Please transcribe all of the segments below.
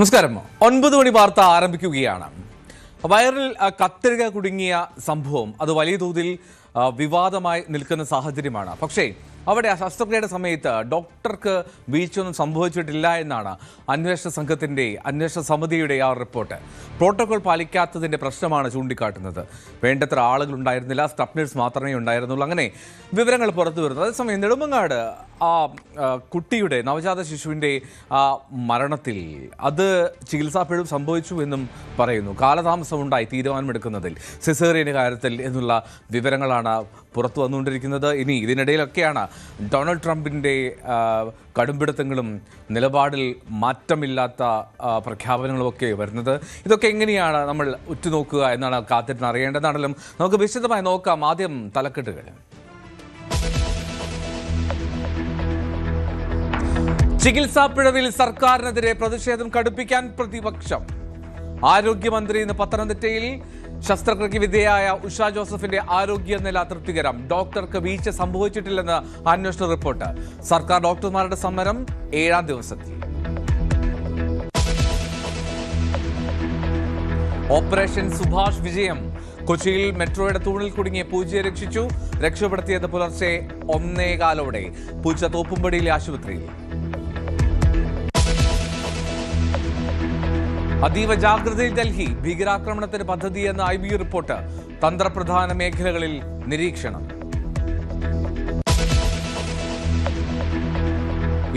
നമസ്കാരം. 9 മണി വാർത്ത ആരംഭിക്കുകയാണ്. വയറിൽ കത്രിക കുടുങ്ങിയ സംഭവം അത് വലിയ തോതിൽ വിവാദമായി നിൽക്കുന്ന സാഹചര്യമാണ്. പക്ഷേ അവിടെ ശസ്ത്രക്രിയയുടെ സമയത്ത് ഡോക്ടർക്ക് വീഴ്ചയൊന്നും സംഭവിച്ചിട്ടില്ല എന്നാണ് അന്വേഷണ സമിതിയുടെ ആ റിപ്പോർട്ട്. പ്രോട്ടോകോൾ പാലിക്കാത്തതിൻ്റെ പ്രശ്നമാണ് ചൂണ്ടിക്കാട്ടുന്നത്. വേണ്ടത്ര ആളുകൾ ഉണ്ടായിരുന്നില്ല, സ്റ്റാഫ് നഴ്സ് മാത്രമേ ഉണ്ടായിരുന്നുള്ളൂ. അങ്ങനെ വിവരങ്ങൾ പുറത്തു വരുന്നത്. അതേസമയം നെടുമങ്ങാട് ആ കുട്ടിയുടെ നവജാത ശിശുവിൻ്റെ ആ മരണത്തിൽ അത് ചികിത്സാ പിഴവ് സംഭവിച്ചു എന്നും പറയുന്നു. കാലതാമസമുണ്ടായി തീരുമാനമെടുക്കുന്നതിൽ, സിസേറിയൻ്റെ കാര്യത്തിൽ എന്നുള്ള വിവരങ്ങളാണ് പുറത്തു വന്നുകൊണ്ടിരിക്കുന്നത്. ഇനി ഇതിനിടയിലൊക്കെയാണ് ഡൊണാൾഡ് ട്രംപിൻ്റെ കടുംപിടുത്തങ്ങളും നിലപാടിൽ മാറ്റമില്ലാത്ത പ്രഖ്യാപനങ്ങളുമൊക്കെ വരുന്നത്. ഇതൊക്കെ എങ്ങനെയാണ് നമ്മൾ ഉറ്റുനോക്കുക എന്നാണ് കാത്തിരുന്ന് അറിയേണ്ടതാണെങ്കിലും നമുക്ക് വിശദമായി നോക്കാം. ആദ്യം തലക്കെട്ടുകൾ. ചികിത്സാ പിഴവിൽ സർക്കാരിനെതിരെ പ്രതിഷേധം കടുപ്പിക്കാൻ പ്രതിപക്ഷം. ആരോഗ്യമന്ത്രി ഇന്ന് പത്തനംതിട്ടയിൽ. ശസ്ത്രക്രിയയ്ക്ക് വിധേയായ ഉഷ ജോസഫിന്റെ ആരോഗ്യനില തൃപ്തികരം. ഡോക്ടർക്ക് വീഴ്ച സംഭവിച്ചിട്ടില്ലെന്ന് അന്വേഷണ റിപ്പോർട്ട്. സർക്കാർ ഡോക്ടർമാരുടെ സമരം 7ാം ദിവസത്തിൽ. ഓപ്പറേഷൻ സുഭാഷ് വിജയം. കൊച്ചിയിൽ മെട്രോയുടെ തൂണിൽ കുടുങ്ങിയ പൂച്ചയെ രക്ഷിച്ചു. രക്ഷപ്പെടുത്തിയത് പുലർച്ചെ 1:15 പൂച്ച തോപ്പുംപടിയിലെ ആശുപത്രിയിൽ. അതീവ ജാഗ്രതയിൽ ഡൽഹി. ഭീകരാക്രമണത്തിന് പദ്ധതിയെന്ന് IBU റിപ്പോർട്ട്. തന്ത്രപ്രധാന മേഖലകളിൽ നിരീക്ഷണം.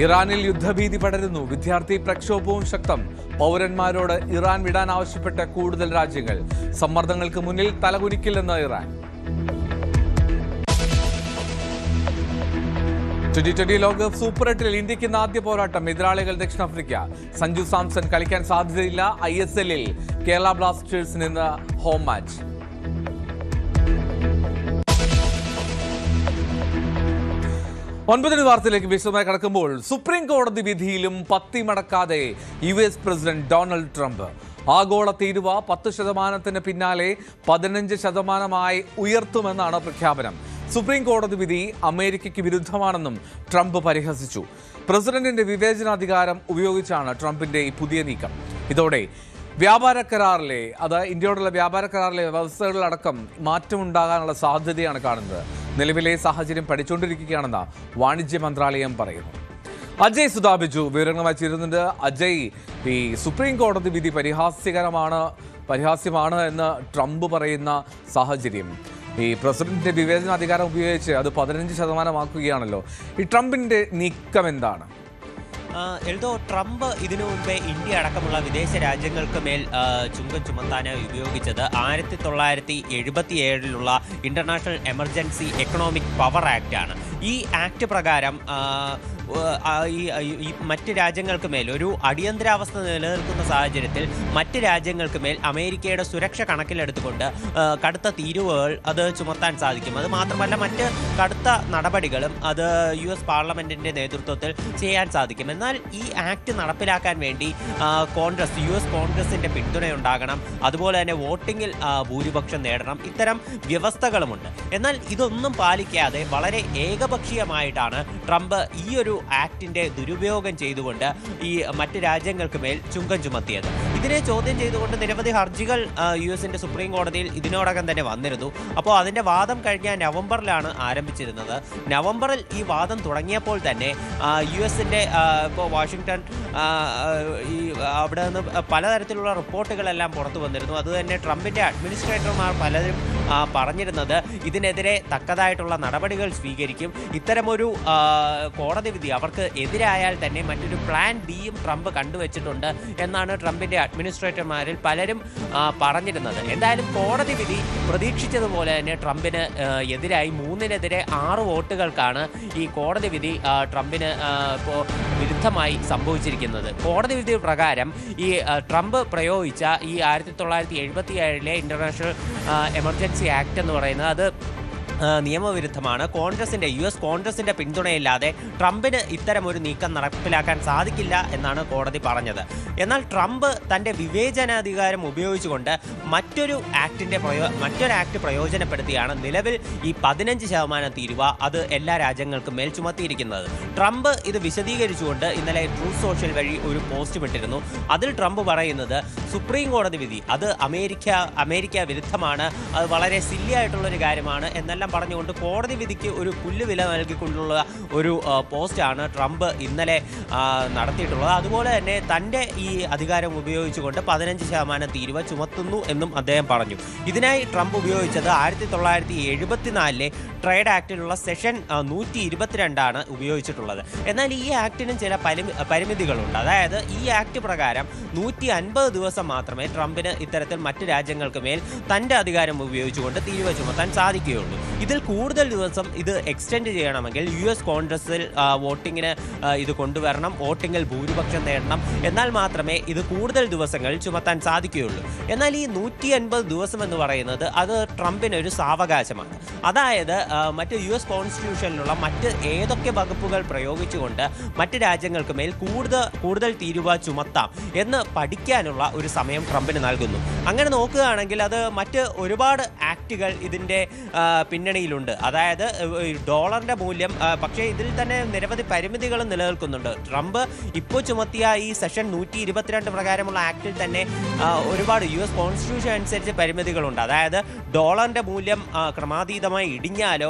ഇറാനിൽ യുദ്ധഭീതി പടരുന്നു. വിദ്യാർത്ഥി പ്രക്ഷോഭവും ശക്തം. പൗരന്മാരോട് ഇറാൻ വിടാൻ ആവശ്യപ്പെട്ട കൂടുതൽ രാജ്യങ്ങൾ. സമ്മർദ്ദങ്ങൾക്ക് മുന്നിൽ തലകുനിക്കില്ലെന്ന് ഇറാൻ. T20 ലോകകപ്പ് സൂപ്പർ 8 ഇന്ത്യക്ക് ഇന്ന് ആദ്യ പോരാട്ടം. എതിരാളികൾ ദക്ഷിണാഫ്രിക്ക. സഞ്ജു സാംസൺ കളിക്കാൻ സാധ്യതയില്ല. ISL-ൽ കേരള ബ്ലാസ്റ്റേഴ്സിന് ഇന്ന് ഹോം മാച്ച്. ഒൻപതിന് വാർത്തയിലേക്ക് വിശദമായി കടക്കുമ്പോൾ സുപ്രീം കോടതി വിധിയിലും പത്തി മടക്കാതെ US പ്രസിഡന്റ് ഡൊണാൾഡ് ട്രംപ്. ആഗോള തീരുവ 10% പിന്നാലെ 15% ഉയർത്തുമെന്നാണ് പ്രഖ്യാപനം. സുപ്രീം കോടതി വിധി അമേരിക്കയ്ക്ക് വിരുദ്ധമാണെന്നും ട്രംപ് പരിഹസിച്ചു. പ്രസിഡന്റിന്റെ വിവേചനാധികാരം ഉപയോഗിച്ചാണ് ട്രംപിന്റെ ഈ പുതിയ നീക്കം. ഇതോടെ വ്യാപാര കരാറിലെ ഇന്ത്യയോടുള്ള വ്യാപാര കരാറിലെ വ്യവസ്ഥകളിലടക്കം മാറ്റമുണ്ടാകാനുള്ള സാധ്യതയാണ് കാണുന്നത്. നിലവിലെ സാഹചര്യം പഠിച്ചുകൊണ്ടിരിക്കുകയാണെന്ന് വാണിജ്യ മന്ത്രാലയം പറയുന്നു. അജയ് സുധാബിച്ചു വിവരങ്ങളുമായി ചേരുന്നുണ്ട്. അജയ്, ഈ സുപ്രീം കോടതി വിധി പരിഹാസ്യമാണ് എന്ന് ട്രംപ് പറയുന്ന സാഹചര്യം, ഈ പ്രസിഡന്റിന്റെ വിവേചനാധികാരം ഉപയോഗിച്ച് അത് 15% ഈ ട്രംപിന്റെ നീക്കം എന്താണ്? എൽദോ, ട്രംപ് ഇതിനു മുമ്പേ ഇന്ത്യ അടക്കമുള്ള വിദേശ രാജ്യങ്ങൾക്ക് മേൽ ചുങ്കം ചുമത്താനായി ഉപയോഗിച്ചത് 1977 international emergency economic power act ആണ്. ഈ ആക്ട് പ്രകാരം ഈ മറ്റ് രാജ്യങ്ങൾക്ക് മേൽ ഒരു അടിയന്തരാവസ്ഥ നിലനിൽക്കുന്ന സാഹചര്യത്തിൽ മറ്റ് രാജ്യങ്ങൾക്ക് മേൽ അമേരിക്കയുടെ സുരക്ഷ കണക്കിലെടുത്തുകൊണ്ട് കടുത്ത തീരുവകൾ അത് ചുമത്താൻ സാധിക്കും. അത് മാത്രമല്ല, മറ്റ് കടുത്ത നടപടികളും അത് US പാർലമെന്റിന്റെ നേതൃത്വത്തിൽ ചെയ്യാൻ സാധിക്കും. എന്നാൽ ഈ ആക്ട് നടപ്പിലാക്കാൻ വേണ്ടി US കോൺഗ്രസിന്റെ പിന്തുണയുണ്ടാകണം. അതുപോലെ തന്നെ വോട്ടിങ്ങിൽ ഭൂരിപക്ഷം നേടണം. ഇത്തരം വ്യവസ്ഥകളുമുണ്ട്. എന്നാൽ ഇതൊന്നും പാലിക്കാതെ വളരെ ഏകപക്ഷീയമായിട്ടാണ് ട്രംപ് ഈ ഒരു ആക്ടിന്റെ ദുരുപയോഗം ചെയ്തുകൊണ്ട് ഈ മറ്റ് രാജ്യങ്ങൾക്ക് മേൽ ചുങ്കം ചുമത്തിയത്. ഇതിനെ ചോദ്യം ചെയ്തുകൊണ്ട് നിരവധി ഹർജികൾ US സുപ്രീം കോടതിയിൽ ഇതിനോടകം തന്നെ വന്നിരുന്നു. അപ്പോൾ അതിന്റെ വാദം കഴിഞ്ഞ നവംബറിലാണ് ആരംഭിച്ചിരുന്നത്. നവംബറിൽ ഈ വാദം തുടങ്ങിയപ്പോൾ തന്നെ US-ന്റെ ഇപ്പോൾ വാഷിങ്ടൺ അവിടെ നിന്ന് പലതരത്തിലുള്ള റിപ്പോർട്ടുകളെല്ലാം പുറത്തു വന്നിരുന്നു. അതുതന്നെ ട്രംപിന്റെ അഡ്മിനിസ്ട്രേറ്റർമാർ പലരും പറഞ്ഞിരുന്നത് ഇതിനെതിരെ തക്കതായിട്ടുള്ള നടപടികൾ സ്വീകരിക്കും. ഇത്തരമൊരു കോടതി വിധി അവർക്ക് എതിരായാൽ തന്നെ മറ്റൊരു പ്ലാൻ ബിയും ട്രംപ് കണ്ടുവച്ചിട്ടുണ്ട് എന്നാണ് ട്രംപിന്റെ അഡ്മിനിസ്ട്രേറ്റർമാരിൽ പലരും പറഞ്ഞിരുന്നത്. എന്തായാലും കോടതി വിധി പ്രതീക്ഷിച്ചതുപോലെ തന്നെ ട്രംപിന് എതിരായി 3-നെതിരെ 6 വോട്ടുകൾക്കാണ് ഈ കോടതി വിധി ട്രംപിന് ഇപ്പോൾ വിരുദ്ധമായി സംഭവിച്ചിരിക്കുന്നത്. കോടതി വിധി പ്രകാരം ഈ ട്രംപ് പ്രയോഗിച്ച ഈ 1977 ഇന്റർനാഷണൽ എമർജൻസി ആക്ട് എന്ന് പറയുന്നത് അത് നിയമവിരുദ്ധമാണ്. US കോൺഗ്രസിന്റെ പിന്തുണയില്ലാതെ ട്രംപിന് ഇത്തരമൊരു നീക്കം നടപ്പിലാക്കാൻ സാധിക്കില്ല എന്നാണ് കോടതി പറഞ്ഞത്. എന്നാൽ ട്രംപ് തന്റെ വിവേചനാധികാരം ഉപയോഗിച്ചുകൊണ്ട് മറ്റൊരു ആക്ട് പ്രയോജനപ്പെടുത്തിയാണ് നിലവിൽ ഈ 15% തീരുവ അത് എല്ലാ രാജ്യങ്ങൾക്കും മേൽ ചുമത്തിയിരിക്കുന്നത്. ട്രംപ് ഇത് വിശദീകരിച്ചുകൊണ്ട് ഇന്നലെ ട്രൂത്ത് സോഷ്യൽ വഴി ഒരു പോസ്റ്റ് വിട്ടിരുന്നു. അതിൽ ട്രംപ് പറയുന്നത് സുപ്രീം കോടതി വിധി അത് അമേരിക്ക വിരുദ്ധമാണ്, അത് വളരെ സില്ലി ആയിട്ടുള്ളൊരു കാര്യമാണ് എന്നെല്ലാം പറഞ്ഞുകൊണ്ട് കോടതി വിധിക്ക് ഒരു പുല്ലുവില നൽകിക്കൊണ്ടുള്ള ഒരു പോസ്റ്റാണ് ട്രംപ് ഇന്നലെ നടത്തിയിട്ടുള്ളത്. അതുപോലെ തന്നെ തൻ്റെ ഈ അധികാരം ഉപയോഗിച്ചുകൊണ്ട് 15% തീരുവ ചുമത്തുന്നു എന്നും അദ്ദേഹം പറഞ്ഞു. ഇതിനായി ട്രംപ് ഉപയോഗിച്ചത് 1974 ട്രേഡ് ആക്ടിലുള്ള സെഷൻ 122 ഉപയോഗിച്ചിട്ടുള്ളത്. എന്നാൽ ഈ ആക്ടിനും ചില പരിമിതികളുണ്ട്. അതായത് ഈ ആക്ട് പ്രകാരം 150 ദിവസം മാത്രമേ ട്രംപിന് ഇത്തരത്തിൽ മറ്റ് രാജ്യങ്ങൾക്ക് മേൽ തൻ്റെ അധികാരം ഉപയോഗിച്ചുകൊണ്ട് തീരുവ ചുമത്താൻ സാധിക്കുകയുള്ളൂ. ഇതിൽ കൂടുതൽ ദിവസം ഇത് എക്സ്റ്റെൻഡ് ചെയ്യണമെങ്കിൽ US കോൺഗ്രസിൽ വോട്ടിങ്ങിന് ഇത് കൊണ്ടുവരണം, വോട്ടിങ്ങിൽ ഭൂരിപക്ഷം നേടണം, എന്നാൽ മാത്രമേ ഇത് കൂടുതൽ ദിവസങ്ങൾ ചുമത്താൻ സാധിക്കുകയുള്ളൂ. എന്നാൽ ഈ 150 ദിവസം എന്ന് പറയുന്നത് അത് ട്രംപിന് ഒരു സാവകാശമാണ്. അതായത് മറ്റ് US കോൺസ്റ്റിറ്റ്യൂഷനിലുള്ള മറ്റ് ഏതൊക്കെ വകുപ്പുകൾ പ്രയോഗിച്ചുകൊണ്ട് മറ്റ് രാജ്യങ്ങൾക്ക് മേൽ കൂടുതൽ തീരുവ ചുമത്താം എന്ന് പഠിക്കാനുള്ള ഒരു സമയം ട്രംപിന് നൽകുന്നു. അങ്ങനെ നോക്കുകയാണെങ്കിൽ അത് മറ്റ് ഒരുപാട് ആക്ടുകൾ ഇതിൻ്റെ പിന്നണിയിലുണ്ട്. അതായത് ഡോളറിൻ്റെ മൂല്യം, പക്ഷേ ഇതിൽ തന്നെ നിരവധി പരിമിതികളും നിലനിൽക്കുന്നുണ്ട്. ട്രംപ് ഇപ്പോൾ ചുമത്തിയ ഈ സെഷൻ 122 പ്രകാരമുള്ള ആക്ടിൽ തന്നെ ഒരുപാട് US കോൺസ്റ്റിറ്റ്യൂഷൻ അനുസരിച്ച് പരിമിതികളുണ്ട്. അതായത് ഡോളറിൻ്റെ മൂല്യം ക്രമാതീതമായി ഇടിഞ്ഞാലോ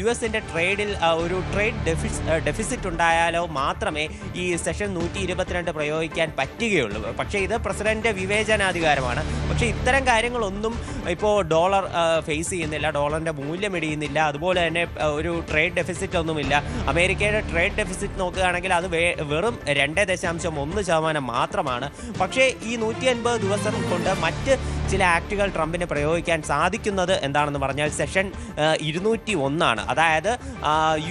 US-ന്റെ ട്രേഡിൽ ഒരു ട്രേഡ് ഡെഫിസിറ്റ് ഉണ്ടായാലോ മാത്രമേ ഈ സെഷൻ 122 പ്രയോഗിക്കാൻ പറ്റുകയുള്ളൂ. പക്ഷേ ഇത് പ്രസിഡന്റിന്റെ വിവേചനാധികാരമാണ്. പക്ഷേ ഇത്തരം കാര്യങ്ങളൊന്നും ഇപ്പോൾ ഡോളർ ഫേസ് ചെയ്യുന്നില്ല, ഡോളറിന്റെ മൂല്യം ഇടിയുന്നില്ല, അതുപോലെ തന്നെ ഒരു ട്രേഡ് ഡെഫിസിറ്റ് ഒന്നുമില്ല. അമേരിക്കയുടെ ട്രേഡ് ഡെഫിസിറ്റ് നോക്കുകയാണെങ്കിൽ അത് വെറും 2.1% മാത്രമാണ്. പക്ഷേ ഈ 150 ദിവസം കൊണ്ട് മറ്റ് ചില ആക്ടുകൾ ട്രംപിന് പ്രയോഗിക്കാൻ സാധിക്കുന്നത് എന്താണെന്ന് പറഞ്ഞാൽ സെഷൻ 201 അതായത്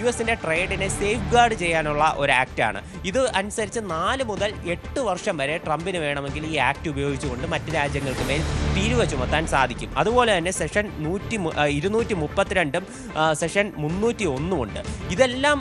US-ന്റെ ട്രേഡിനെ സേഫ് ഗാർഡ് ചെയ്യാനുള്ള ഒരു ആക്റ്റാണ്. ഇത് അനുസരിച്ച് 4 മുതൽ 8 വർഷം വരെ ട്രംപിന് വേണമെങ്കിൽ ഈ ആക്ട് ഉപയോഗിച്ചുകൊണ്ട് മറ്റ് രാജ്യങ്ങൾക്ക് മേൽ തീരുവ ചുമത്താൻ സാധിക്കും. അതുപോലെ തന്നെ സെഷൻ 232 സെഷൻ 301 ഉണ്ട്. ഇതെല്ലാം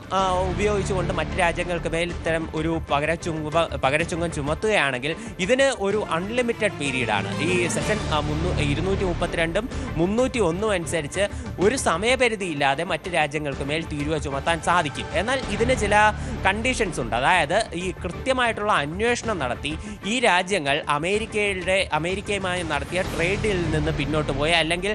ഉപയോഗിച്ചുകൊണ്ട് മറ്റ് രാജ്യങ്ങൾക്ക് മേൽ ഇത്തരം ഒരു പകരച്ചുങ്കം ചുമത്തുകയാണെങ്കിൽ ഇതിന് ഒരു അൺലിമിറ്റഡ് പീരീഡാണ്. ഈ സെഷൻ 232 301 അനുസരിച്ച് ഒരു സമയപരിധി ഇല്ലാതെ മറ്റ് രാജ്യങ്ങൾക്ക് മേൽ തീരുവ ചുമത്താൻ സാധിക്കും. എന്നാൽ ഇതിന് ചില കണ്ടീഷൻസ് ഉണ്ട്. അതായത് ഈ കൃത്യമായിട്ടുള്ള അന്വേഷണം നടത്തി ഈ രാജ്യങ്ങൾ അമേരിക്കയുമായി നടത്തിയ ട്രേഡിൽ നിന്ന് പിന്നോട്ട് പോയി, അല്ലെങ്കിൽ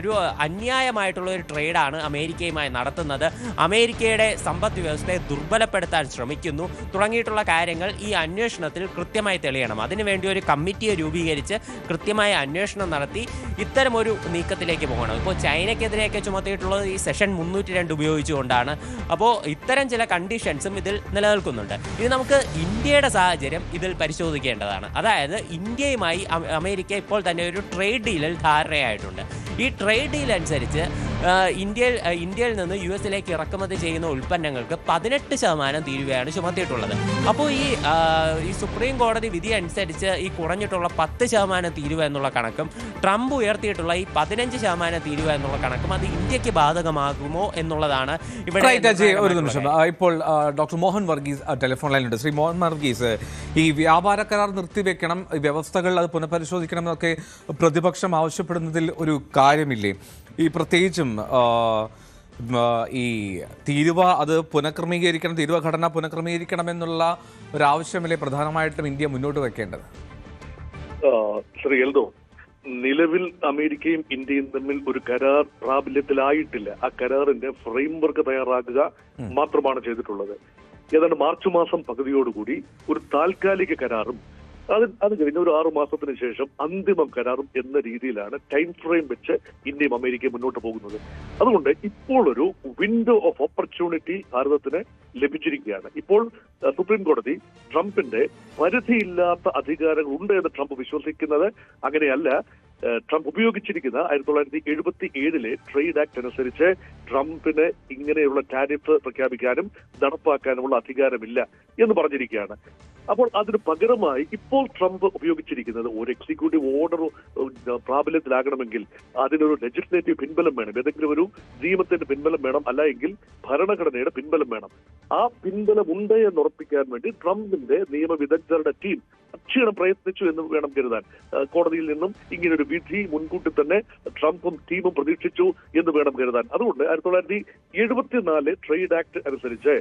ഒരു അന്യായമായിട്ടുള്ള ഒരു ട്രേഡാണ് അമേരിക്കയുമായി നടത്തുന്നത്, അമേരിക്കയുടെ സമ്പദ് വ്യവസ്ഥയെ ദുർബലപ്പെടുത്താൻ ശ്രമിക്കുന്നു തുടങ്ങിയിട്ടുള്ള കാര്യങ്ങൾ ഈ അന്വേഷണത്തിൽ കൃത്യമായി തെളിയണം. അതിനുവേണ്ടി ഒരു കമ്മിറ്റിയെ രൂപീകരിച്ച് കൃത്യമായ അന്വേഷണം നടത്തി ഇത്തരമൊരു നീക്കത്തിലേക്ക് പോകണം. ഇപ്പോൾ ചൈനയ്ക്കെതിരെയൊക്കെ ചുമത്തിയിട്ടുള്ളത് ഈ സെഷൻ 302 ഉപയോഗിച്ചുകൊണ്ടാണ്. അപ്പോൾ ഇത്തരം ചില കണ്ടീഷൻസും ഇതിൽ നിലനിൽക്കുന്നുണ്ട്. ഇനി നമുക്ക് ഇന്ത്യയുടെ സാഹചര്യം ഇതിൽ പരിശോധിക്കേണ്ടതാണ്. അതായത് ഇന്ത്യയുമായി അമേരിക്ക ഇപ്പോൾ തന്നെ ഒരു ട്രേഡ് ഡീലിൽ ധാരണയായിട്ടുണ്ട്. ഈ ട്രേഡ് ഡീൽ അനുസരിച്ച് ഇന്ത്യയിൽ നിന്ന് US-ലേക്ക് ഇറക്കുമതി ചെയ്യുന്ന ഉൽപ്പന്നങ്ങൾക്ക് 18% തീരുവയാണ് ചുമത്തിയിട്ടുള്ളത്. അപ്പോൾ ഈ സുപ്രീം കോടതി വിധി അനുസരിച്ച് ഈ കുറഞ്ഞിട്ടുള്ള 10% തീരുവ എന്നുള്ള കണക്കും ട്രംപ് ഉയർത്തിയിട്ടുള്ള ഈ 15% തീരുവ എന്നുള്ള കണക്കും അത് ഇന്ത്യക്ക് ബാധകമാകുമോ എന്നുള്ളതാണ് ഇവിടെ. ഒരു നിമിഷം, ഇപ്പോൾ ഡോക്ടർ മോഹൻ വർഗീസ് ടെലിഫോൺ ലൈനിലുണ്ട്. ശ്രീ മോഹൻ വർഗീസ്, ഈ വ്യാപാര കരാർ നിർത്തിവെക്കണം, വ്യവസ്ഥകൾ അത് പുനഃപരിശോധിക്കണം എന്നൊക്കെ പ്രതിപക്ഷം ആവശ്യപ്പെടുന്നതിൽ ഒരു കാര്യമില്ലേ? ഈ പ്രത്യേകിച്ചും ഈ തീരുവ അത് പുനഃക്രമീകരിക്കണം, തീരുവ ഘടന പുനഃക്രമീകരിക്കണം എന്നുള്ള ഒരാവശ്യമല്ലേ പ്രധാനമായിട്ടും ഇന്ത്യ മുന്നോട്ട് വെക്കേണ്ടത്? ശ്രീ എൽദോ, നിലവിൽ അമേരിക്കയും ഇന്ത്യയും തമ്മിൽ ഒരു കരാർ പ്രാബല്യത്തിലായിട്ടില്ല. ആ കരാറിന്റെ ഫ്രെയിംവർക്ക് തയ്യാറാക്കുക മാത്രമാണ് ചെയ്തിട്ടുള്ളത്. ഏതാണ്ട് മാർച്ച് മാസം പകുതിയോടുകൂടി ഒരു താൽക്കാലിക കരാറും അത് കഴിഞ്ഞ ഒരു 6 മാസത്തിന് ശേഷം അന്തിമം കരാറും എന്ന രീതിയിലാണ് ടൈം ഫ്രെയിം വെച്ച് ഇന്ത്യയും അമേരിക്കയും മുന്നോട്ട് പോകുന്നത്. അതുകൊണ്ട് ഇപ്പോൾ ഒരു വിൻഡോ ഓഫ് ഓപ്പർച്യൂണിറ്റി ഭാരതത്തിന് ലഭിച്ചിരിക്കുകയാണ്. ഇപ്പോൾ സുപ്രീം കോടതി ട്രംപിന്റെ പരിധിയില്ലാത്ത അധികാരങ്ങൾ ഉണ്ട് എന്ന് ട്രംപ് വിശ്വസിക്കുന്നത് അങ്ങനെയല്ല. ട്രംപ് ഉപയോഗിച്ചിരിക്കുന്ന 1977 ട്രേഡ് ആക്ട് അനുസരിച്ച് ട്രംപിന് ഇങ്ങനെയുള്ള ടാരിഫ് പ്രഖ്യാപിക്കാനും നടപ്പാക്കാനുമുള്ള അധികാരമില്ല എന്ന് പറഞ്ഞിരിക്കുകയാണ്. അപ്പോൾ അതിന് പകരമായി ഇപ്പോൾ ട്രംപ് ഉപയോഗിച്ചിരിക്കുന്നത് ഒരു എക്സിക്യൂട്ടീവ് ഓർഡർ പ്രാബല്യത്തിലാകണമെങ്കിൽ അതിനൊരു ലെജിസ്ലേറ്റീവ് പിൻബലം വേണം, ഏതെങ്കിലും ഒരു നിയമത്തിന്റെ പിൻബലം വേണം, അല്ല എങ്കിൽ ഭരണഘടനയുടെ പിൻബലം വേണം. ആ പിൻബലം ഉണ്ട് എന്ന് ഉറപ്പിക്കാൻ വേണ്ടി ട്രംപിന്റെ നിയമവിദഗ്ധരുടെ ടീം അക്ഷീണം പ്രയത്നിച്ചു എന്ന് വേണം കരുതാൻ. കോടതിയിൽ നിന്നും ഇങ്ങനൊരു വിധി മുൻകൂട്ടി തന്നെ ട്രംപും ടീമും പ്രതീക്ഷിച്ചു എന്ന് വേണം കരുതാൻ. അതുകൊണ്ട് 1974 ട്രേഡ് ആക്ട് അനുസരിച്ച്